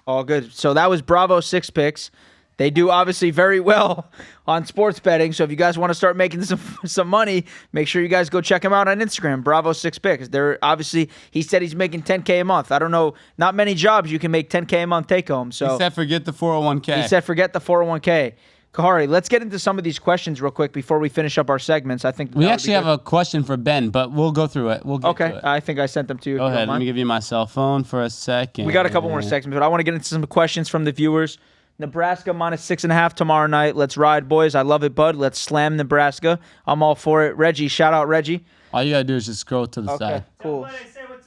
All good. So that was Bravo 6 Picks. They do obviously very well on sports betting. So if you guys want to start making some money, make sure you guys go check him out on Instagram, Bravo 6 Picks. They're obviously, he said he's making $10K a month. I don't know, not many jobs you can make $10K a month take home. So He said forget the 401k. he said forget the 401k. Kahari, let's get into some of these questions real quick before we finish up our segments. I think we actually have a question for Ben, but we'll go through it. We'll get to it. I think I sent them to you. Go ahead. Let me give you my cell phone for a second. We got a couple more segments, but I want to get into some questions from the viewers. Nebraska -6.5 tomorrow night. Let's ride, boys. I love it, bud. Let's slam Nebraska. I'm all for it. Reggie, shout out Reggie. All you gotta do is just scroll to the side. Cool. Say what's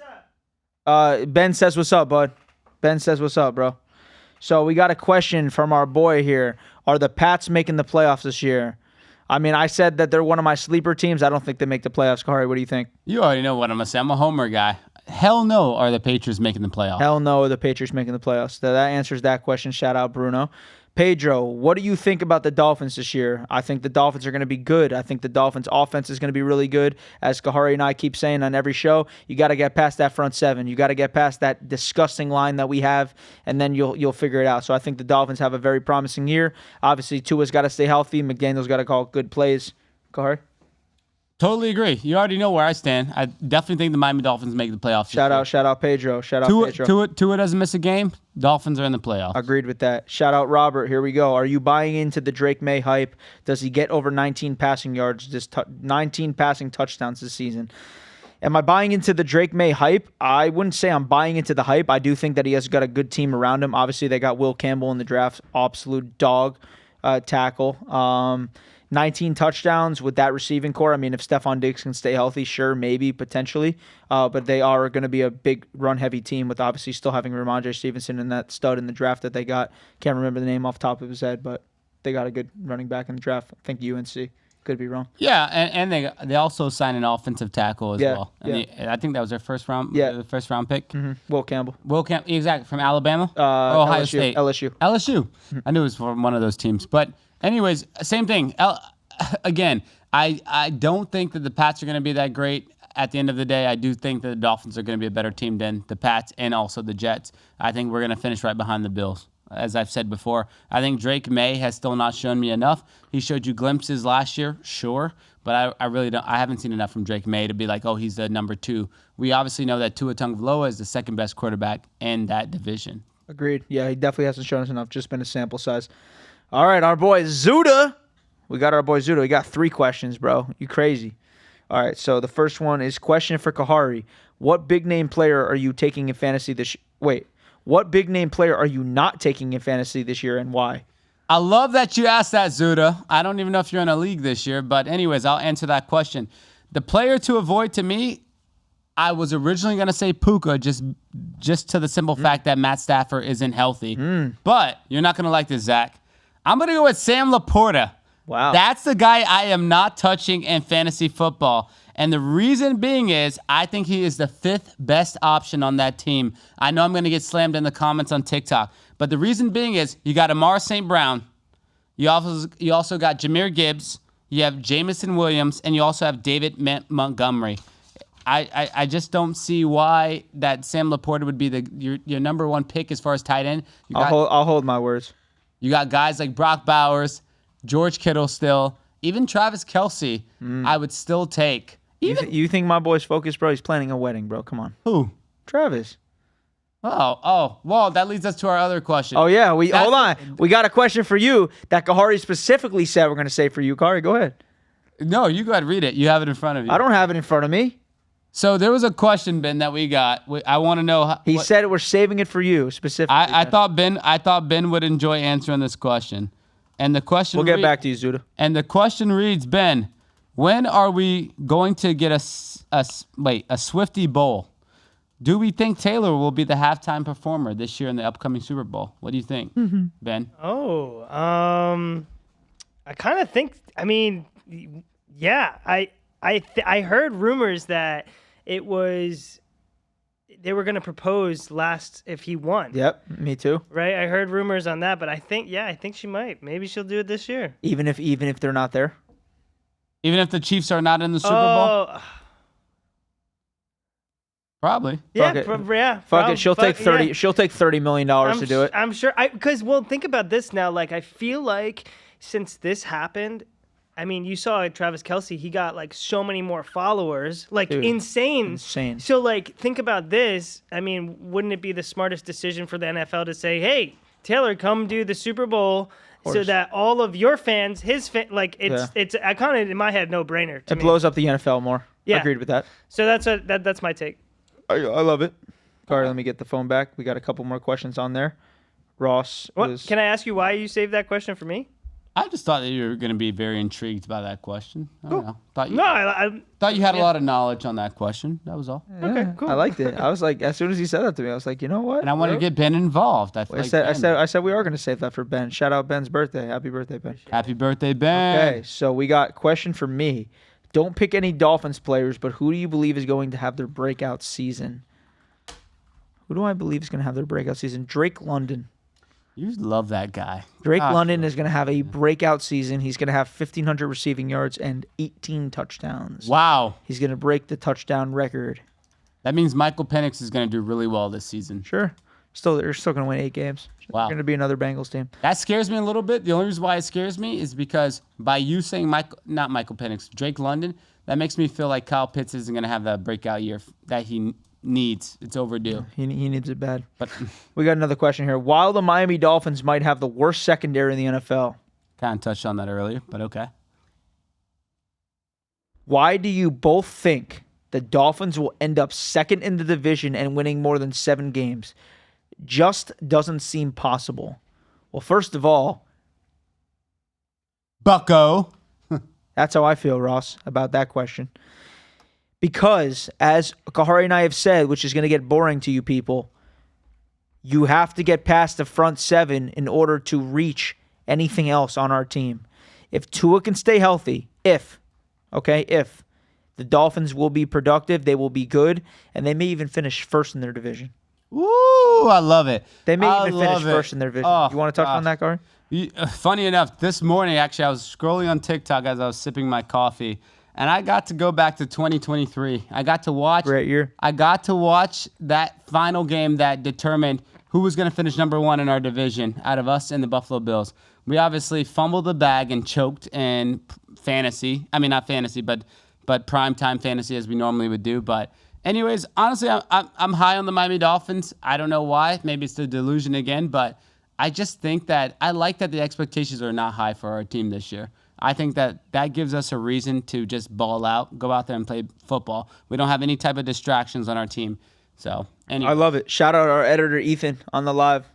up. Ben says what's up, bud. Ben says what's up, bro. So we got a question from our boy here. Are the Pats making the playoffs this year? I mean, I said that they're one of my sleeper teams. I don't think they make the playoffs. Kahari, what do you think? You already know what I'm gonna say. I'm a homer guy. Hell no, are the Patriots making the playoffs? Hell no, are the Patriots making the playoffs? That answers that question. Shout out, Bruno. Pedro, what do you think about the Dolphins this year? I think the Dolphins are going to be good. I think the Dolphins' offense is going to be really good. As Kahari and I keep saying on every show, you got to get past that front seven. You got to get past that disgusting line that we have, and then you'll figure it out. So I think the Dolphins have a very promising year. Obviously, Tua's got to stay healthy. McDaniel's got to call good plays. Kahari? Totally agree. You already know where I stand. I definitely think the Miami Dolphins make the playoffs. Shout out Pedro. Shout out Pedro. Tua doesn't miss a game. Dolphins are in the playoffs. Agreed with that. Shout out Robert. Here we go. Are you buying into the Drake May hype? Does he get over 19 passing yards, 19 passing touchdowns this season? Am I buying into the Drake May hype? I wouldn't say I'm buying into the hype. I do think that he has got a good team around him. Obviously, they got Will Campbell in the draft, absolute dog tackle. 19 touchdowns with that receiving core. I mean, if Stephon Diggs can stay healthy, sure, maybe, potentially. But they are going to be a big run-heavy team with obviously still having Ramondre Stevenson and that stud in the draft that they got. Can't remember the name off the top of his head, but they got a good running back in the draft. I think UNC. Could be wrong. Yeah, and they also signed an offensive tackle as well. And I think that was their first round. The first round pick. Mm-hmm. Will Campbell. Exactly, from Alabama. Ohio LSU, State. LSU. I knew it was from one of those teams. But anyways, same thing. Again, I don't think that the Pats are going to be that great. At the end of the day, I do think that the Dolphins are going to be a better team than the Pats and also the Jets. I think we're going to finish right behind the Bills. As I've said before, I think Drake May has still not shown me enough. He showed you glimpses last year, sure, but I really don't. I haven't seen enough from Drake May to be like, oh, he's the number 2. We obviously know that Tua Tagovailoa is the second best quarterback in that division. Agreed. Yeah, he definitely hasn't shown us enough. Just been a sample size. All right, our boy Zuda. We got our boy Zuda. We got 3 questions, bro. You crazy. All right, so the first one is question for Kahari. What big name player are you taking in fantasy this What big name player are you not taking in fantasy this year and why? I love that you asked that, Zuda. I don't even know if you're in a league this year, but anyways, I'll answer that question. The player to avoid to me, I was originally going to say Puka just to the simple fact that Matt Stafford isn't healthy. But you're not going to like this, Zach. I'm going to go with Sam Laporta. Wow. That's the guy I am not touching in fantasy football. And the reason being is I think he is the 5th best option on that team. I know I'm going to get slammed in the comments on TikTok. But the reason being is you got Amar St. Brown. You also got Jahmyr Gibbs. You have Jamison Williams. And you also have David Montgomery. I just don't see why that Sam Laporta would be your number 1 pick as far as tight end. I'll hold my words. You got guys like Brock Bowers, George Kittle still. Even Travis Kelce, I would still take. You think my boy's focused, bro? He's planning a wedding, bro. Come on. Who? Travis. Oh. Well, that leads us to our other question. Oh, yeah. Hold on. We got a question for you that Kahari specifically said we're going to say for you. Kahari, go ahead. No, you go ahead and read it. You have it in front of you. I don't have it in front of me. So there was a question, Ben, that we got. I want to know. He said we're saving it for you specifically. I thought Ben would enjoy answering this question. And the question. We'll get back to you, Zuda. And the question reads, Ben, when are we going to get a Swiftie Bowl? Do we think Taylor will be the halftime performer this year in the upcoming Super Bowl? What do you think, Ben? I kind of think. I mean, yeah, I I heard rumors that it was they were going to propose last if he won. Yep, me too. Right? I heard rumors on that, but I think she might. Maybe she'll do it this year. Even if they're not there. Even if the Chiefs are not in the Super Bowl? Probably. Yeah, Fuck it. She'll take 30. Yeah. She'll take $30 million to do it. I'm sure. Because think about this now. Like, I feel like since this happened, I mean, you saw Travis Kelce. He got like so many more followers. Like, dude, insane. So like, think about this. I mean, wouldn't it be the smartest decision for the NFL to say, "Hey, Taylor, come do the Super Bowl," so that all of your fans, it's I kind of in my head no brainer. It blows up the NFL more. Yeah, agreed with that. So that's my take. I love it. All right, let me get the phone back. We got a couple more questions on there. Ross Can I ask you why you saved that question for me? I just thought that you were going to be very intrigued by that question. I don't know. I thought you had a lot of knowledge on that question. That was all. Yeah, okay, cool. I liked it. I was like, as soon as he said that to me, I was like, you know what? And I wanted to get Ben involved. I said we are going to save that for Ben. Shout out Ben's birthday. Happy birthday, Ben. Happy birthday, Ben. Okay, so we got question for me. Don't pick any Dolphins players, but who do you believe is going to have their breakout season? Who do I believe is going to have their breakout season? Drake London. You love that guy. Drake London is going to have a breakout season. He's going to have 1,500 receiving yards and 18 touchdowns. Wow. He's going to break the touchdown record. That means Michael Penix is going to do really well this season. Sure. They're still going to win 8 games. Wow. They're going to be another Bengals team. That scares me a little bit. The only reason why it scares me is because by you saying not Michael Penix, Drake London, that makes me feel like Kyle Pitts isn't going to have that breakout year that he needs. It's overdue. He needs it bad. But we got another question here. While the Miami Dolphins might have the worst secondary in the NFL. Kind of touched on that earlier, but okay. Why do you both think the Dolphins will end up second in the division and winning more than 7 games? Just doesn't seem possible. Well, first of all, Bucko. That's how I feel, Ross, about that question. Because, as Kahari and I have said, which is going to get boring to you people, you have to get past the front 7 in order to reach anything else on our team. If Tua can stay healthy, if the Dolphins will be productive, they will be good, and they may even finish first in their division. Ooh, I love it. They may even finish first in their division. Oh, you want to touch on that, Kahari? Funny enough, this morning, actually, I was scrolling on TikTok as I was sipping my coffee, and I got to go back to 2023. I got to watch. Great year. I got to watch that final game that determined who was going to finish number 1 in our division out of us and the Buffalo Bills. We obviously fumbled the bag and choked in fantasy. I mean, not fantasy, but primetime fantasy as we normally would do. But anyways, honestly, I'm high on the Miami Dolphins. I don't know why. Maybe it's the delusion again, but I just think that I like that the expectations are not high for our team this year. I think that gives us a reason to just ball out, go out there and play football. We don't have any type of distractions on our team. So, anyway. I love it. Shout out our editor, Ethan, on the live.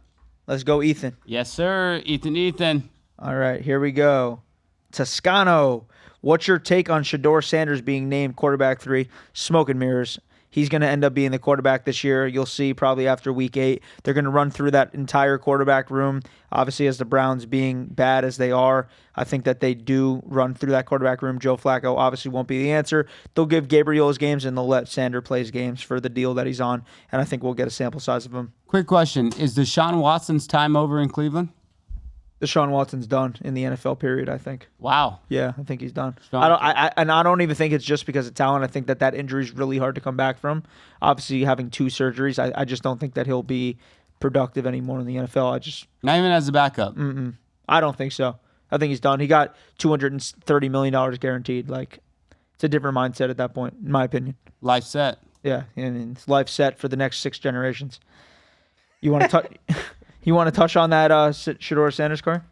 Let's go, Ethan. Yes, sir. Ethan. All right, here we go. Toscano, what's your take on Shedeur Sanders being named quarterback 3? Smoke and mirrors. He's going to end up being the quarterback this year. You'll see probably after week 8. They're going to run through that entire quarterback room. Obviously, as the Browns being bad as they are, I think that they do run through that quarterback room. Joe Flacco obviously won't be the answer. They'll give Gabriel his games, and they'll let Sander play his games for the deal that he's on, and I think we'll get a sample size of him. Quick question. Is Deshaun Watson's time over in Cleveland? Deshaun Watson's done in the NFL period, I think. Wow. Yeah, I think he's done. I don't even think it's just because of talent. I think that injury is really hard to come back from. Obviously, having 2 surgeries, I just don't think that he'll be productive anymore in the NFL. Not even as a backup. I don't think so. I think he's done. He got $230 million guaranteed. Like, it's a different mindset at that point, in my opinion. Life set. Yeah, and it's life set for the next 6 generations. You want to touch? You want to touch on that Shedeur Sanders car?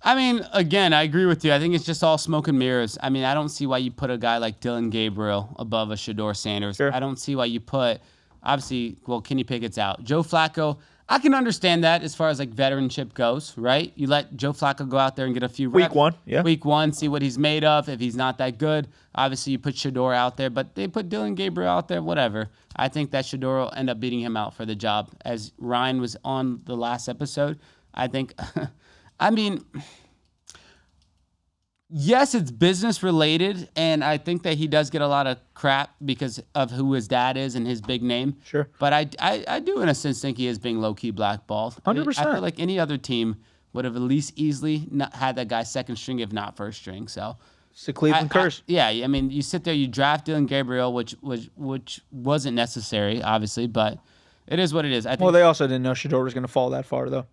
I mean, again, I agree with you. I think it's just all smoke and mirrors. I mean, I don't see why you put a guy like Dylan Gabriel above a Shedeur Sanders. Sure. I don't see why you put, obviously, well, Kenny Pickett's out. Joe Flacco, I can understand that as far as like veteranship goes, right? You let Joe Flacco go out there and get a few reps. Week 1, yeah. Week 1, see what he's made of. If he's not that good, obviously you put Shedeur out there, but they put Dylan Gabriel out there, whatever. I think that Shedeur will end up beating him out for the job. As Ryan was on the last episode, I think, I mean, Yes, it's business related, and I think that he does get a lot of crap because of who his dad is and his big name. Sure. But I do, in a sense, think he is being low-key blackballed. 100%. I feel like any other team would have at least easily not had that guy second string, if not first string. So It's the Cleveland curse. Yeah, I mean, you sit there, you draft Dylan Gabriel, which wasn't necessary, obviously, but it is what it is. I think Well, they also didn't know Shador was going to fall that far, though.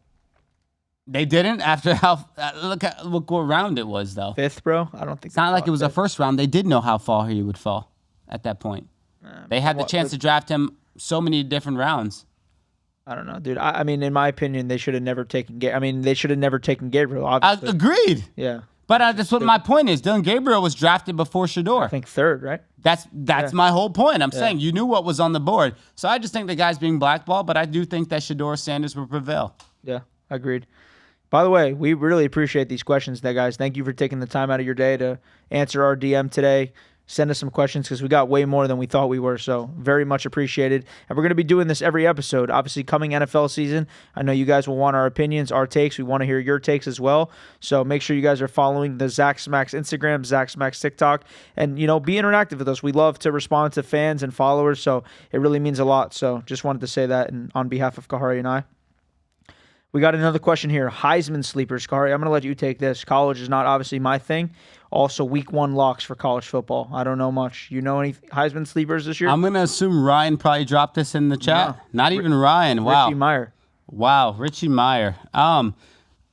they didn't after how look what round it was, though. 5th, bro? I don't think It's not like it was a first round. They did know how far he would fall at that point. They had the chance to draft him so many different rounds. I don't know, dude. I mean, in my opinion, they should have never taken they should have never taken Gabriel, obviously. Agreed. Yeah. But that's what my point is. Dylan Gabriel was drafted before Shador. I think 3rd, right? That's my whole point. I'm saying you knew what was on the board. So I just think the guy's being blackballed, but I do think that Shador Sanders will prevail. Yeah, agreed. By the way, we really appreciate these questions, guys. Thank you for taking the time out of your day to answer our DM today. Send us some questions because we got way more than we thought we were, so very much appreciated. And we're going to be doing this every episode. Obviously, coming NFL season, I know you guys will want our opinions, our takes. We want to hear your takes as well. So make sure you guys are following the Zach Smackz Instagram, Zach Smackz TikTok, and, be interactive with us. We love to respond to fans and followers, so it really means a lot. So just wanted to say that on behalf of Kahari and I. We got another question here. Heisman sleepers. Kahari, I'm going to let you take this. College is not obviously my thing. Also, week 1 locks for college football. I don't know much. You know any Heisman sleepers this year? I'm going to assume Ryan probably dropped this in the chat. No. Not even Ryan. Wow. Richie Meyer. Wow, Richie Meyer. I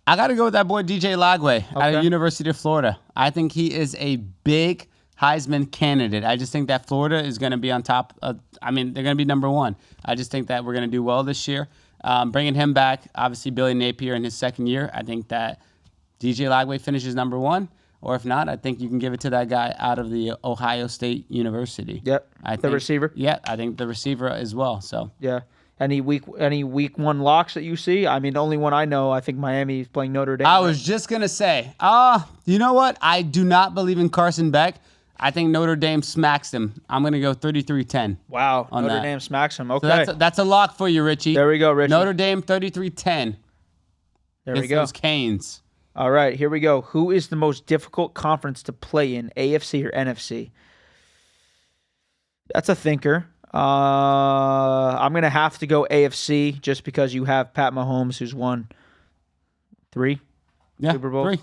got to go with that boy DJ Lagway out of University of Florida. I think he is a big Heisman candidate. I just think that Florida is going to be on top. They're going to be number 1. I just think that we're going to do well this year. Bringing him back, obviously Billy Napier in his second year, I think that DJ Lagway finishes number 1. Or if not, I think you can give it to that guy out of the Ohio State University. Yep. The receiver? Yeah, I think the receiver as well. So yeah. Any week 1 locks that you see? I mean, the only one I know, I think Miami is playing Notre Dame. I was just going to say, you know what? I do not believe in Carson Beck. I think Notre Dame smacks him. I'm going to go 33-10. Wow. Notre Dame smacks him. Okay. So that's a lock for you, Richie. There we go, Richie. Notre Dame 33-10. There we go. Those Canes. All right, here we go. Who is the most difficult conference to play in, AFC or NFC? That's a thinker. I'm going to have to go AFC just because you have Pat Mahomes, who's won 3 Super Bowls.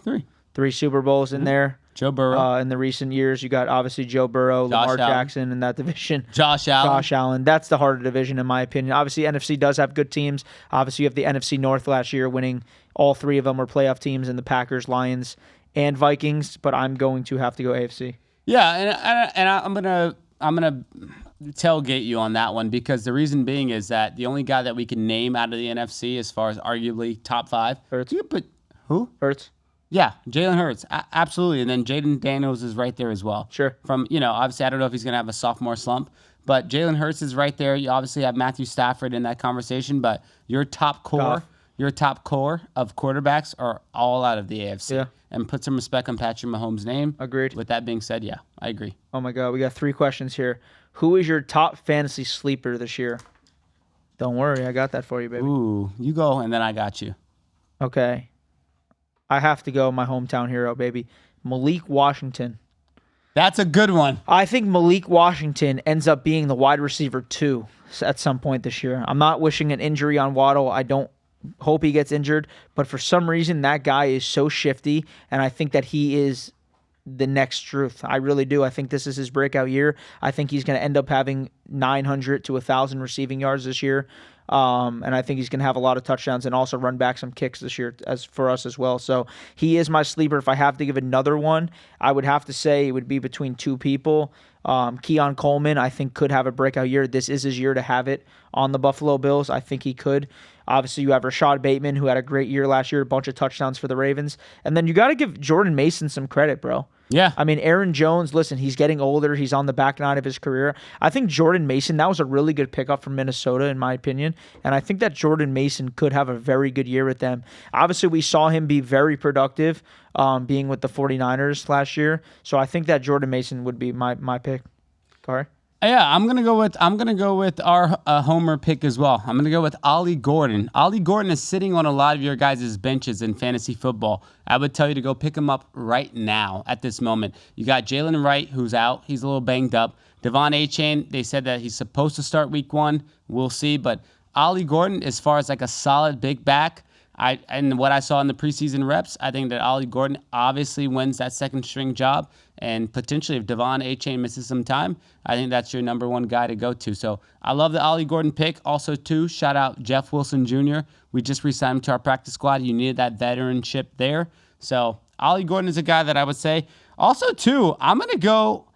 3 Super Bowls in there. Joe Burrow. In the recent years, you got obviously Joe Burrow, Lamar Jackson in that division. Josh Allen. That's the harder division in my opinion. Obviously, NFC does have good teams. Obviously, you have the NFC North last year winning. All 3 of them were playoff teams in the Packers, Lions, and Vikings. But I'm going to have to go AFC. Yeah, and I'm gonna tailgate you on that one because the reason being is that the only guy that we can name out of the NFC as far as arguably top 5. Hurts. You put who? Hurts. Yeah, Jalen Hurts, absolutely, and then Jaden Daniels is right there as well. Sure. From obviously, I don't know if he's going to have a sophomore slump, but Jalen Hurts is right there. You obviously have Matthew Stafford in that conversation, but your top core of quarterbacks are all out of the AFC. Yeah. And put some respect on Patrick Mahomes' name. Agreed. With that being said, yeah, I agree. Oh my God, we got 3 questions here. Who is your top fantasy sleeper this year? Don't worry, I got that for you, baby. Ooh, you go, and then I got you. Okay. I have to go my hometown hero, baby. Malik Washington. That's a good one. I think Malik Washington ends up being the wide receiver 2 at some point this year. I'm not wishing an injury on Waddle. I don't hope he gets injured, but for some reason that guy is so shifty, and I think that he is the next truth. I really do. I think this is his breakout year. I think he's going to end up having 900 to 1,000 receiving yards this year. And I think he's going to have a lot of touchdowns and also run back some kicks this year as for us as well. So he is my sleeper. If I have to give another one, I would have to say it would be between 2 people. Keon Coleman, I think, could have a breakout year. This is his year to have it on the Buffalo Bills. I think he could. Obviously, you have Rashad Bateman, who had a great year last year, a bunch of touchdowns for the Ravens. And then you got to give Jordan Mason some credit, bro. Yeah. I mean, Aaron Jones, listen, he's getting older. He's on the back 9 of his career. I think Jordan Mason, that was a really good pickup from Minnesota, in my opinion. And I think that Jordan Mason could have a very good year with them. Obviously, we saw him be very productive being with the 49ers last year. So I think that Jordan Mason would be my pick. Kahari? Yeah, I'm gonna go with our homer pick as well. I'm gonna go with Ollie Gordon. Ollie Gordon is sitting on a lot of your guys' benches in fantasy football. I would tell you to go pick him up right now at this moment. You got Jalen Wright, who's out. He's a little banged up. Devon Achane, they said that he's supposed to start week 1. We'll see. But Ollie Gordon, as far as like a solid big back, and what I saw in the preseason reps, I think that Ollie Gordon obviously wins that second string job. And potentially if Devon Achane misses some time, I think that's your number 1 guy to go to. So I love the Ollie Gordon pick. Also, too, shout out Jeff Wilson Jr. We just re-signed him to our practice squad. You needed that veteranship there. So Ollie Gordon is a guy that I would say. Also, too, I'm gonna go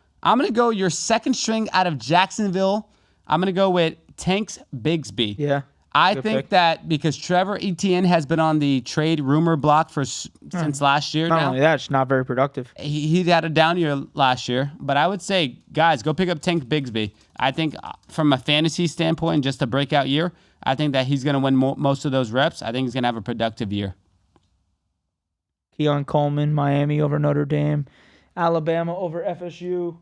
your second string out of Jacksonville. I'm gonna go with Tanks Bigsby. Yeah. I think that because Trevor Etienne has been on the trade rumor block since last year Not now. only that, it's not very productive. He had a down year last year. But I would say, guys, go pick up Tank Bigsby. I think from a fantasy standpoint, just a breakout year, I think that he's going to win most of those reps. I think he's going to have a productive year. Keon Coleman, Miami over Notre Dame. Alabama over FSU.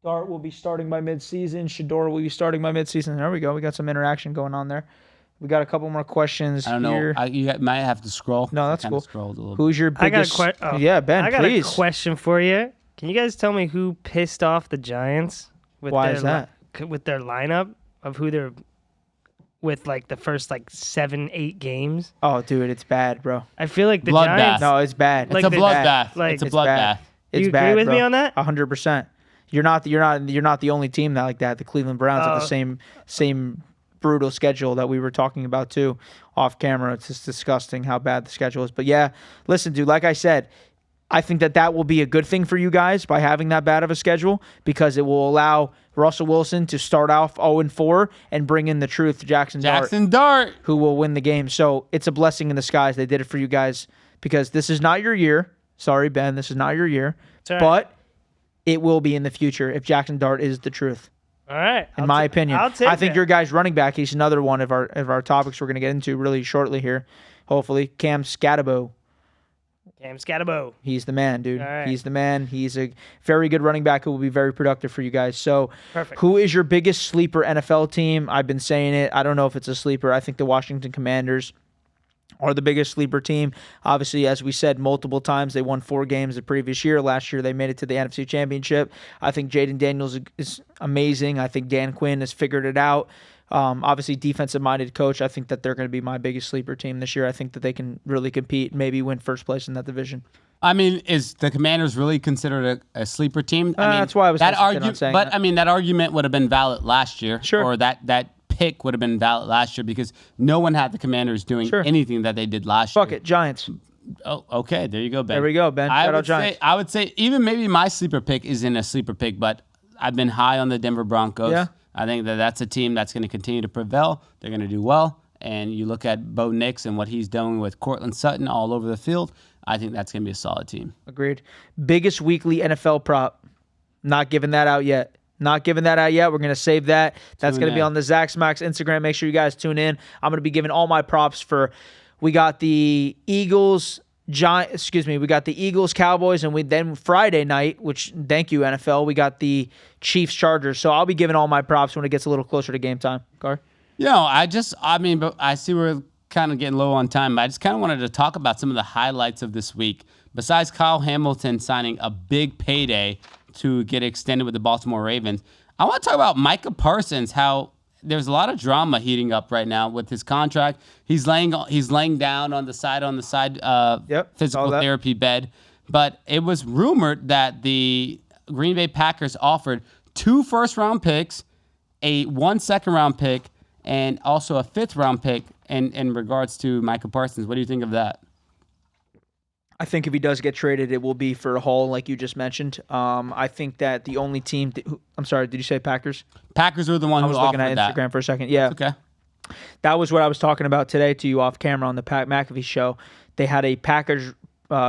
Dart will be starting by midseason. Shador will be starting by midseason. There we go. We got some interaction going on there. We got a couple more questions I don't here. know. You might have to scroll. No, that's cool. Scrolled a little Who's your biggest? Yeah, Ben, I got please. a question for you. Can you guys tell me who pissed off the Giants with Why is that? With their lineup of who they're with, like the first 7-8 games? Oh, dude, it's bad, bro. I feel like the Bloodbath. Giants. No, it's bad. It's a bloodbath. Like, It's a It's bloodbath. bad. It's You bad, agree with bro. me on that? 100%. You're not the only team that like that. The Cleveland Browns have the same brutal schedule that we were talking about too off camera. It's just disgusting how bad the schedule is. But yeah, listen, dude, like I said, I think that will be a good thing for you guys by having that bad of a schedule because it will allow Russell Wilson to start off 0-4 and bring in the truth, Jackson Dart, who will win the game. So it's a blessing in disguise. They did it for you guys because this is not your year. Sorry, Ben, this is not your year. Right. But it will be in the future if Jackson Dart is the truth. All right. In my opinion. I'll take I think that. your guy's running back, he's another one of our topics we're going to get into really shortly here. Hopefully. Cam Scatabo. Cam Scatabo. He's the man, dude. All right. He's the man. He's a very good running back who will be very productive for you guys. So, Perfect. Who is your biggest sleeper NFL team? I've been saying it. I don't know if it's a sleeper. I think the Washington Commanders are the biggest sleeper team. Obviously, as we said multiple times, they won 4 games the previous year. Last year, they made it to the NFC Championship. I think Jaden Daniels is amazing. I think Dan Quinn has figured it out. Obviously, defensive-minded coach. I think that they're going to be my biggest sleeper team this year. I think that they can really compete, maybe win first place in that division. I mean, is the Commanders really considered a sleeper team? I mean, that's why I was hesitant on saying But that. I mean, that argument would have been valid last year. Sure. Or that pick would have been valid last year because no one had the Commanders doing anything that they did last year. Fuck it, Giants. Oh, okay. There you go, Ben. There we go, Ben. Shout out Giants. I would say even maybe my sleeper pick isn't a sleeper pick, but I've been high on the Denver Broncos. Yeah. I think that's a team that's going to continue to prevail. They're going to do well. And you look at Bo Nix and what he's doing with Cortland Sutton all over the field. I think that's going to be a solid team. Agreed. Biggest weekly NFL prop. Not giving that out yet. We're going to save that. That's going to be on the ZachSmackz Instagram. Make sure you guys tune in. I'm going to be giving all my props for. We got the Eagles. We got the Eagles, Cowboys, and then Friday night, which thank you NFL, we got the Chiefs, Chargers. So I'll be giving all my props when it gets a little closer to game time. Gar? But I see we're kind of getting low on time, but I just kind of wanted to talk about some of the highlights of this week. Besides Kyle Hamilton signing a big payday to get extended with the Baltimore Ravens, I want to talk about Micah Parsons, how there's a lot of drama heating up right now with his contract. He's laying down on the side physical therapy bed. But it was rumored that the Green Bay Packers offered 2 first-round picks, a 1 second-round pick, and also a 5th-round pick in regards to Micah Parsons. What do you think of that? I think if he does get traded, it will be for a haul, like you just mentioned. I think that the only team... I'm sorry, did you say Packers? Packers were the one who offered that. I was looking at Instagram for a second. Yeah. Okay. That was what I was talking about today to you off camera on the Pat McAfee show. They had a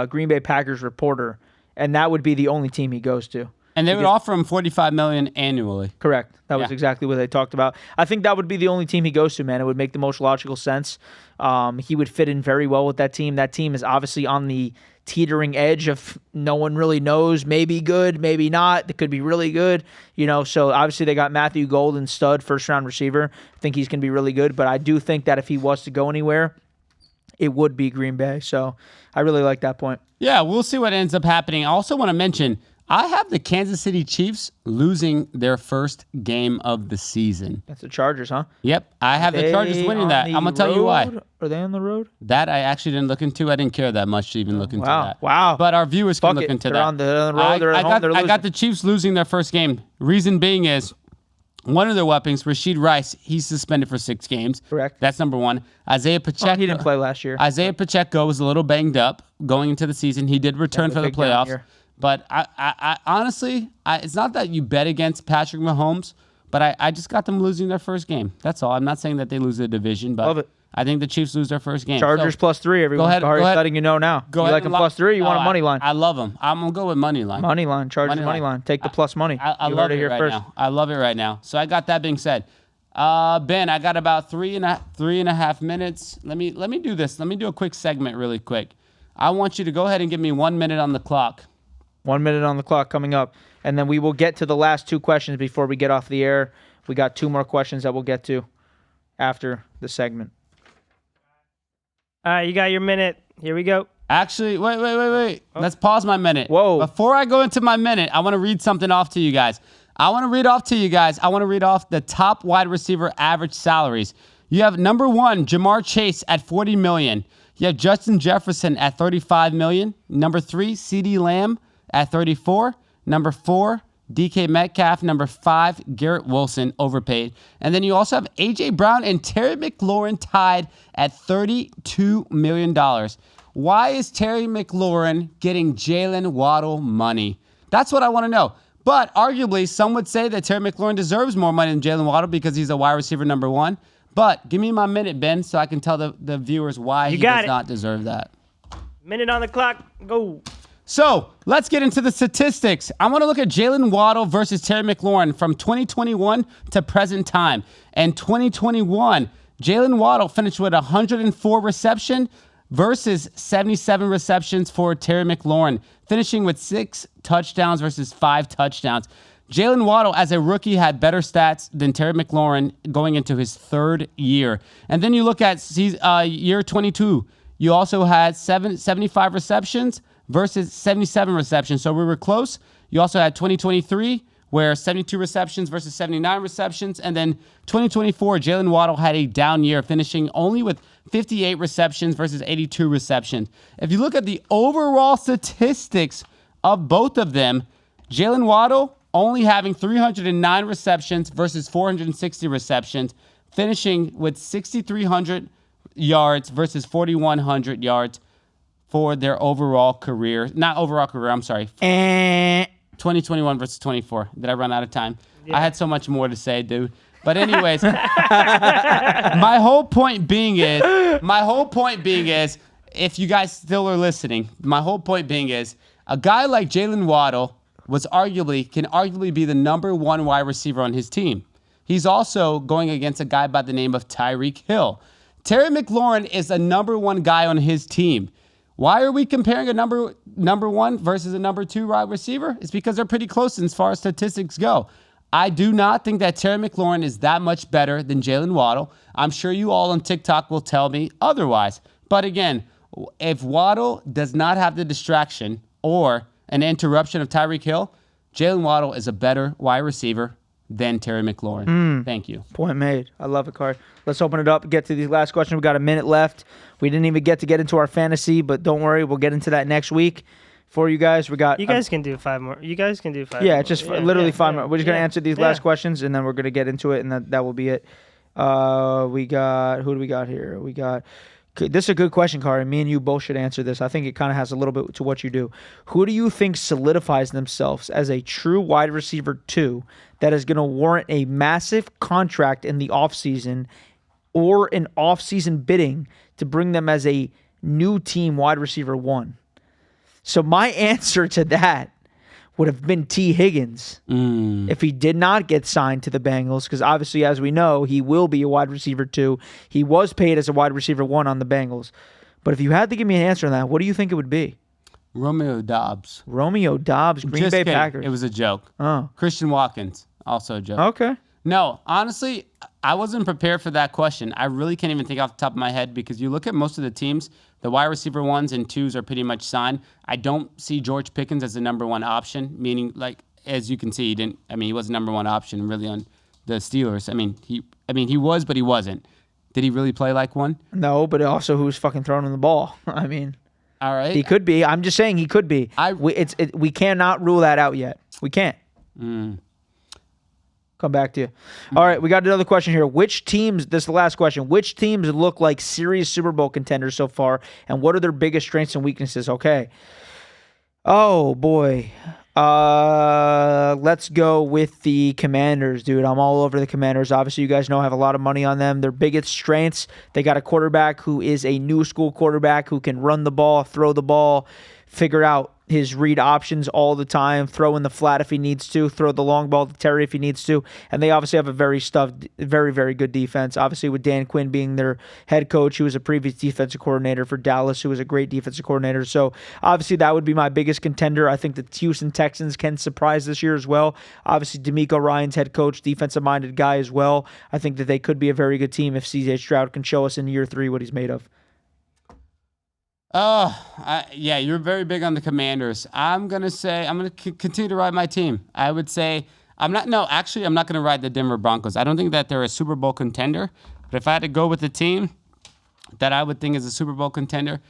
Green Bay Packers reporter, and that would be the only team he goes to. And they would offer him $45 million annually. Correct. That was exactly what they talked about. I think that would be the only team he goes to, man. It would make the most logical sense. He would fit in very well with that team. That team is obviously on the teetering edge of no one really knows. Maybe good, maybe not. It could be really good. So obviously they got Matthew Golden, stud, first-round receiver. I think he's going to be really good. But I do think that if he was to go anywhere, it would be Green Bay. So I really like that point. Yeah, we'll see what ends up happening. I also want to mention, I have the Kansas City Chiefs losing their first game of the season. That's the Chargers, huh? Yep, I have the Chargers winning that. I'm going to tell you why. Are they on the road? That I actually didn't look into. I didn't care that much to even look into that. Wow. But our viewers can look into they're that. On the road, they're at home, they're losing. I got the Chiefs losing their first game. Reason being is, one of their weapons, Rashid Rice, he's suspended for 6 games. Correct. That's number one. Isaiah Pacheco. He didn't play last year. Isaiah Pacheco was a little banged up going into the season. He did return for the playoffs. But I honestly, it's not that you bet against Patrick Mahomes, but I just got them losing their first game. That's all. I'm not saying that they lose the division, but love it. I think the Chiefs lose their first game. Chargers +3, everyone. Kahari's letting you know now. Go you ahead like them +3? You want a money line? I love them. I'm going to go with money line. Money line. Chargers money line. Take the plus money. I love it right now. I love it right now. So I got that being said. Ben, I got about three and a half minutes. Let me do this. Let me do a quick segment really quick. I want you to go ahead and give me 1 minute on the clock. 1 minute on the clock coming up. And then we will get to the last 2 questions before we get off the air. We got 2 more questions that we'll get to after the segment. All right, you got your minute. Here we go. Actually, wait. Oh. Let's pause my minute. Whoa. Before I go into my minute, I want to read something off to you guys. I want to read off the top wide receiver average salaries. You have number 1, Jamar Chase at $40 million. You have Justin Jefferson at $35 million. Number 3, CeeDee Lamb at $34. Number 4, DK Metcalf. Number 5, Garrett Wilson, overpaid. And then you also have A.J. Brown and Terry McLaurin tied at $32 million. Why is Terry McLaurin getting Jalen Waddle money? That's what I want to know. But arguably, some would say that Terry McLaurin deserves more money than Jalen Waddle because he's a wide receiver number 1. But give me my minute, Ben, so I can tell the viewers why he does not deserve that. Minute on the clock. Go. So let's get into the statistics. I want to look at Jalen Waddle versus Terry McLaurin from 2021 to present time. And 2021, Jalen Waddle finished with 104 reception versus 77 receptions for Terry McLaurin, finishing with 6 touchdowns versus 5 touchdowns. Jalen Waddle, as a rookie, had better stats than Terry McLaurin going into his 3rd year. And then you look at year 22. You also had 75 receptions versus 77 receptions. So we were close. You also had 2023, where 72 receptions versus 79 receptions. And then 2024, Jalen Waddle had a down year, finishing only with 58 receptions versus 82 receptions. If you look at the overall statistics of both of them, Jalen Waddle only having 309 receptions versus 460 receptions, finishing with 6,300 yards versus 4,100 yards for their overall career. Not overall career, I'm sorry. 2021 versus 24. Did I run out of time? Yeah. I had so much more to say, dude. But anyways, my whole point being is, if you guys still are listening, my whole point being is, a guy like Jalen Waddle can arguably be the number 1 wide receiver on his team. He's also going against a guy by the name of Tyreek Hill. Terry McLaurin is a number 1 guy on his team. Why are we comparing a number 1 versus a number 2 wide receiver? It's because they're pretty close as far as statistics go. I do not think that Terry McLaurin is that much better than Jalen Waddle. I'm sure you all on TikTok will tell me otherwise. But again, if Waddle does not have the distraction or an interruption of Tyreek Hill, Jalen Waddle is a better wide receiver than Terry McLaurin. Thank you. Point made. I love it, Kahari. Let's open it up and get to these last questions. We got a minute left. We didn't even get into our fantasy, but don't worry, we'll get into that next week. For you guys, we got... You guys can do 5 more. You guys can do 5 Yeah, more. just literally 5 more. We're just going to answer these last questions, and then we're going to get into it, and that will be it. We got... Who do we got here? We got... This is a good question, Kahari. Me and you both should answer this. I think it kind of has a little bit to what you do. Who do you think solidifies themselves as a true wide receiver 2 that is going to warrant a massive contract in the offseason or an offseason bidding to bring them as a new team wide receiver 1? So my answer to that would have been T. Higgins if he did not get signed to the Bengals, because obviously, as we know, he will be a wide receiver 2. He was paid as a wide receiver 1 on the Bengals. But if you had to give me an answer on that, what do you think it would be? Romeo Dobbs. Romeo Dobbs, Green Bay Packers. It was a joke. Oh. Christian Watkins, also a joke. Okay. No, honestly, I wasn't prepared for that question. I really can't even think off the top of my head because you look at most of the teams, the wide receiver 1s and 2s are pretty much signed. I don't see George Pickens as the number 1 option, meaning, like, as you can see, he was the number 1 option really on the Steelers. He was, but he wasn't. Did he really play like one? No, but also who's fucking throwing him the ball? I mean, all right, he could be. I'm just saying he could be. We cannot rule that out yet. We can't. Come back to you. All right, we got another question here. Which teams, this is the last question, which teams look like serious Super Bowl contenders so far, and what are their biggest strengths and weaknesses? Okay. Oh, boy. Let's go with the Commanders, dude. I'm all over the Commanders. Obviously, you guys know I have a lot of money on them. Their biggest strengths, they got a quarterback who is a new school quarterback who can run the ball, throw the ball, figure out his read options all the time, throw in the flat if he needs to, throw the long ball to Terry if he needs to. And they obviously have a very, very good defense. Obviously, with Dan Quinn being their head coach, who was a previous defensive coordinator for Dallas, who was a great defensive coordinator. So obviously, that would be my biggest contender. I think the Houston Texans can surprise this year as well. Obviously, DeMeco Ryans head coach, defensive-minded guy as well. I think that they could be a very good team if CJ Stroud can show us in year 3 what he's made of. Yeah, you're very big on the Commanders. I'm going to continue to ride my team. I would say, I'm not going to ride the Denver Broncos. I don't think that they're a Super Bowl contender, but if I had to go with the team that I would think is a Super Bowl contender,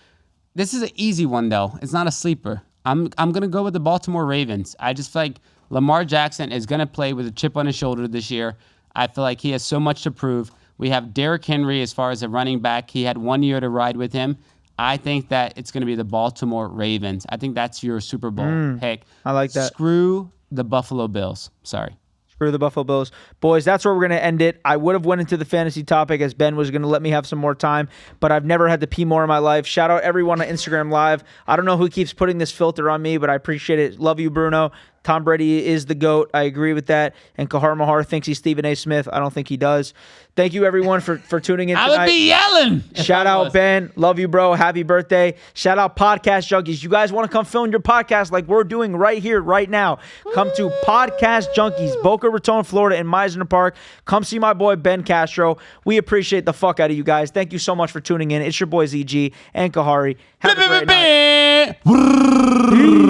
this is an easy one, though. It's not a sleeper. I'm going to go with the Baltimore Ravens. I just feel like Lamar Jackson is going to play with a chip on his shoulder this year. I feel like he has so much to prove. We have Derrick Henry as far as a running back. He had 1 year to ride with him. I think that it's going to be the Baltimore Ravens. I think that's your Super Bowl pick. I like that. Screw the Buffalo Bills. Sorry. Screw the Buffalo Bills. Boys, that's where we're going to end it. I would have went into the fantasy topic as Ben was going to let me have some more time, but I've never had to pee more in my life. Shout out everyone on Instagram Live. I don't know who keeps putting this filter on me, but I appreciate it. Love you, Bruno. Tom Brady is the GOAT. I agree with that. And Kahar Mahar thinks he's Stephen A. Smith. I don't think he does. Thank you, everyone, for tuning in tonight. I would be yelling. Shout out, Ben. Love you, bro. Happy birthday. Shout out, Podcast Junkies. You guys want to come film your podcast like we're doing right here, right now. Come to Podcast Junkies, Boca Raton, Florida, in Meisner Park. Come see my boy, Ben Castro. We appreciate the fuck out of you guys. Thank you so much for tuning in. It's your boy, ZG and Kahari. Have a great night.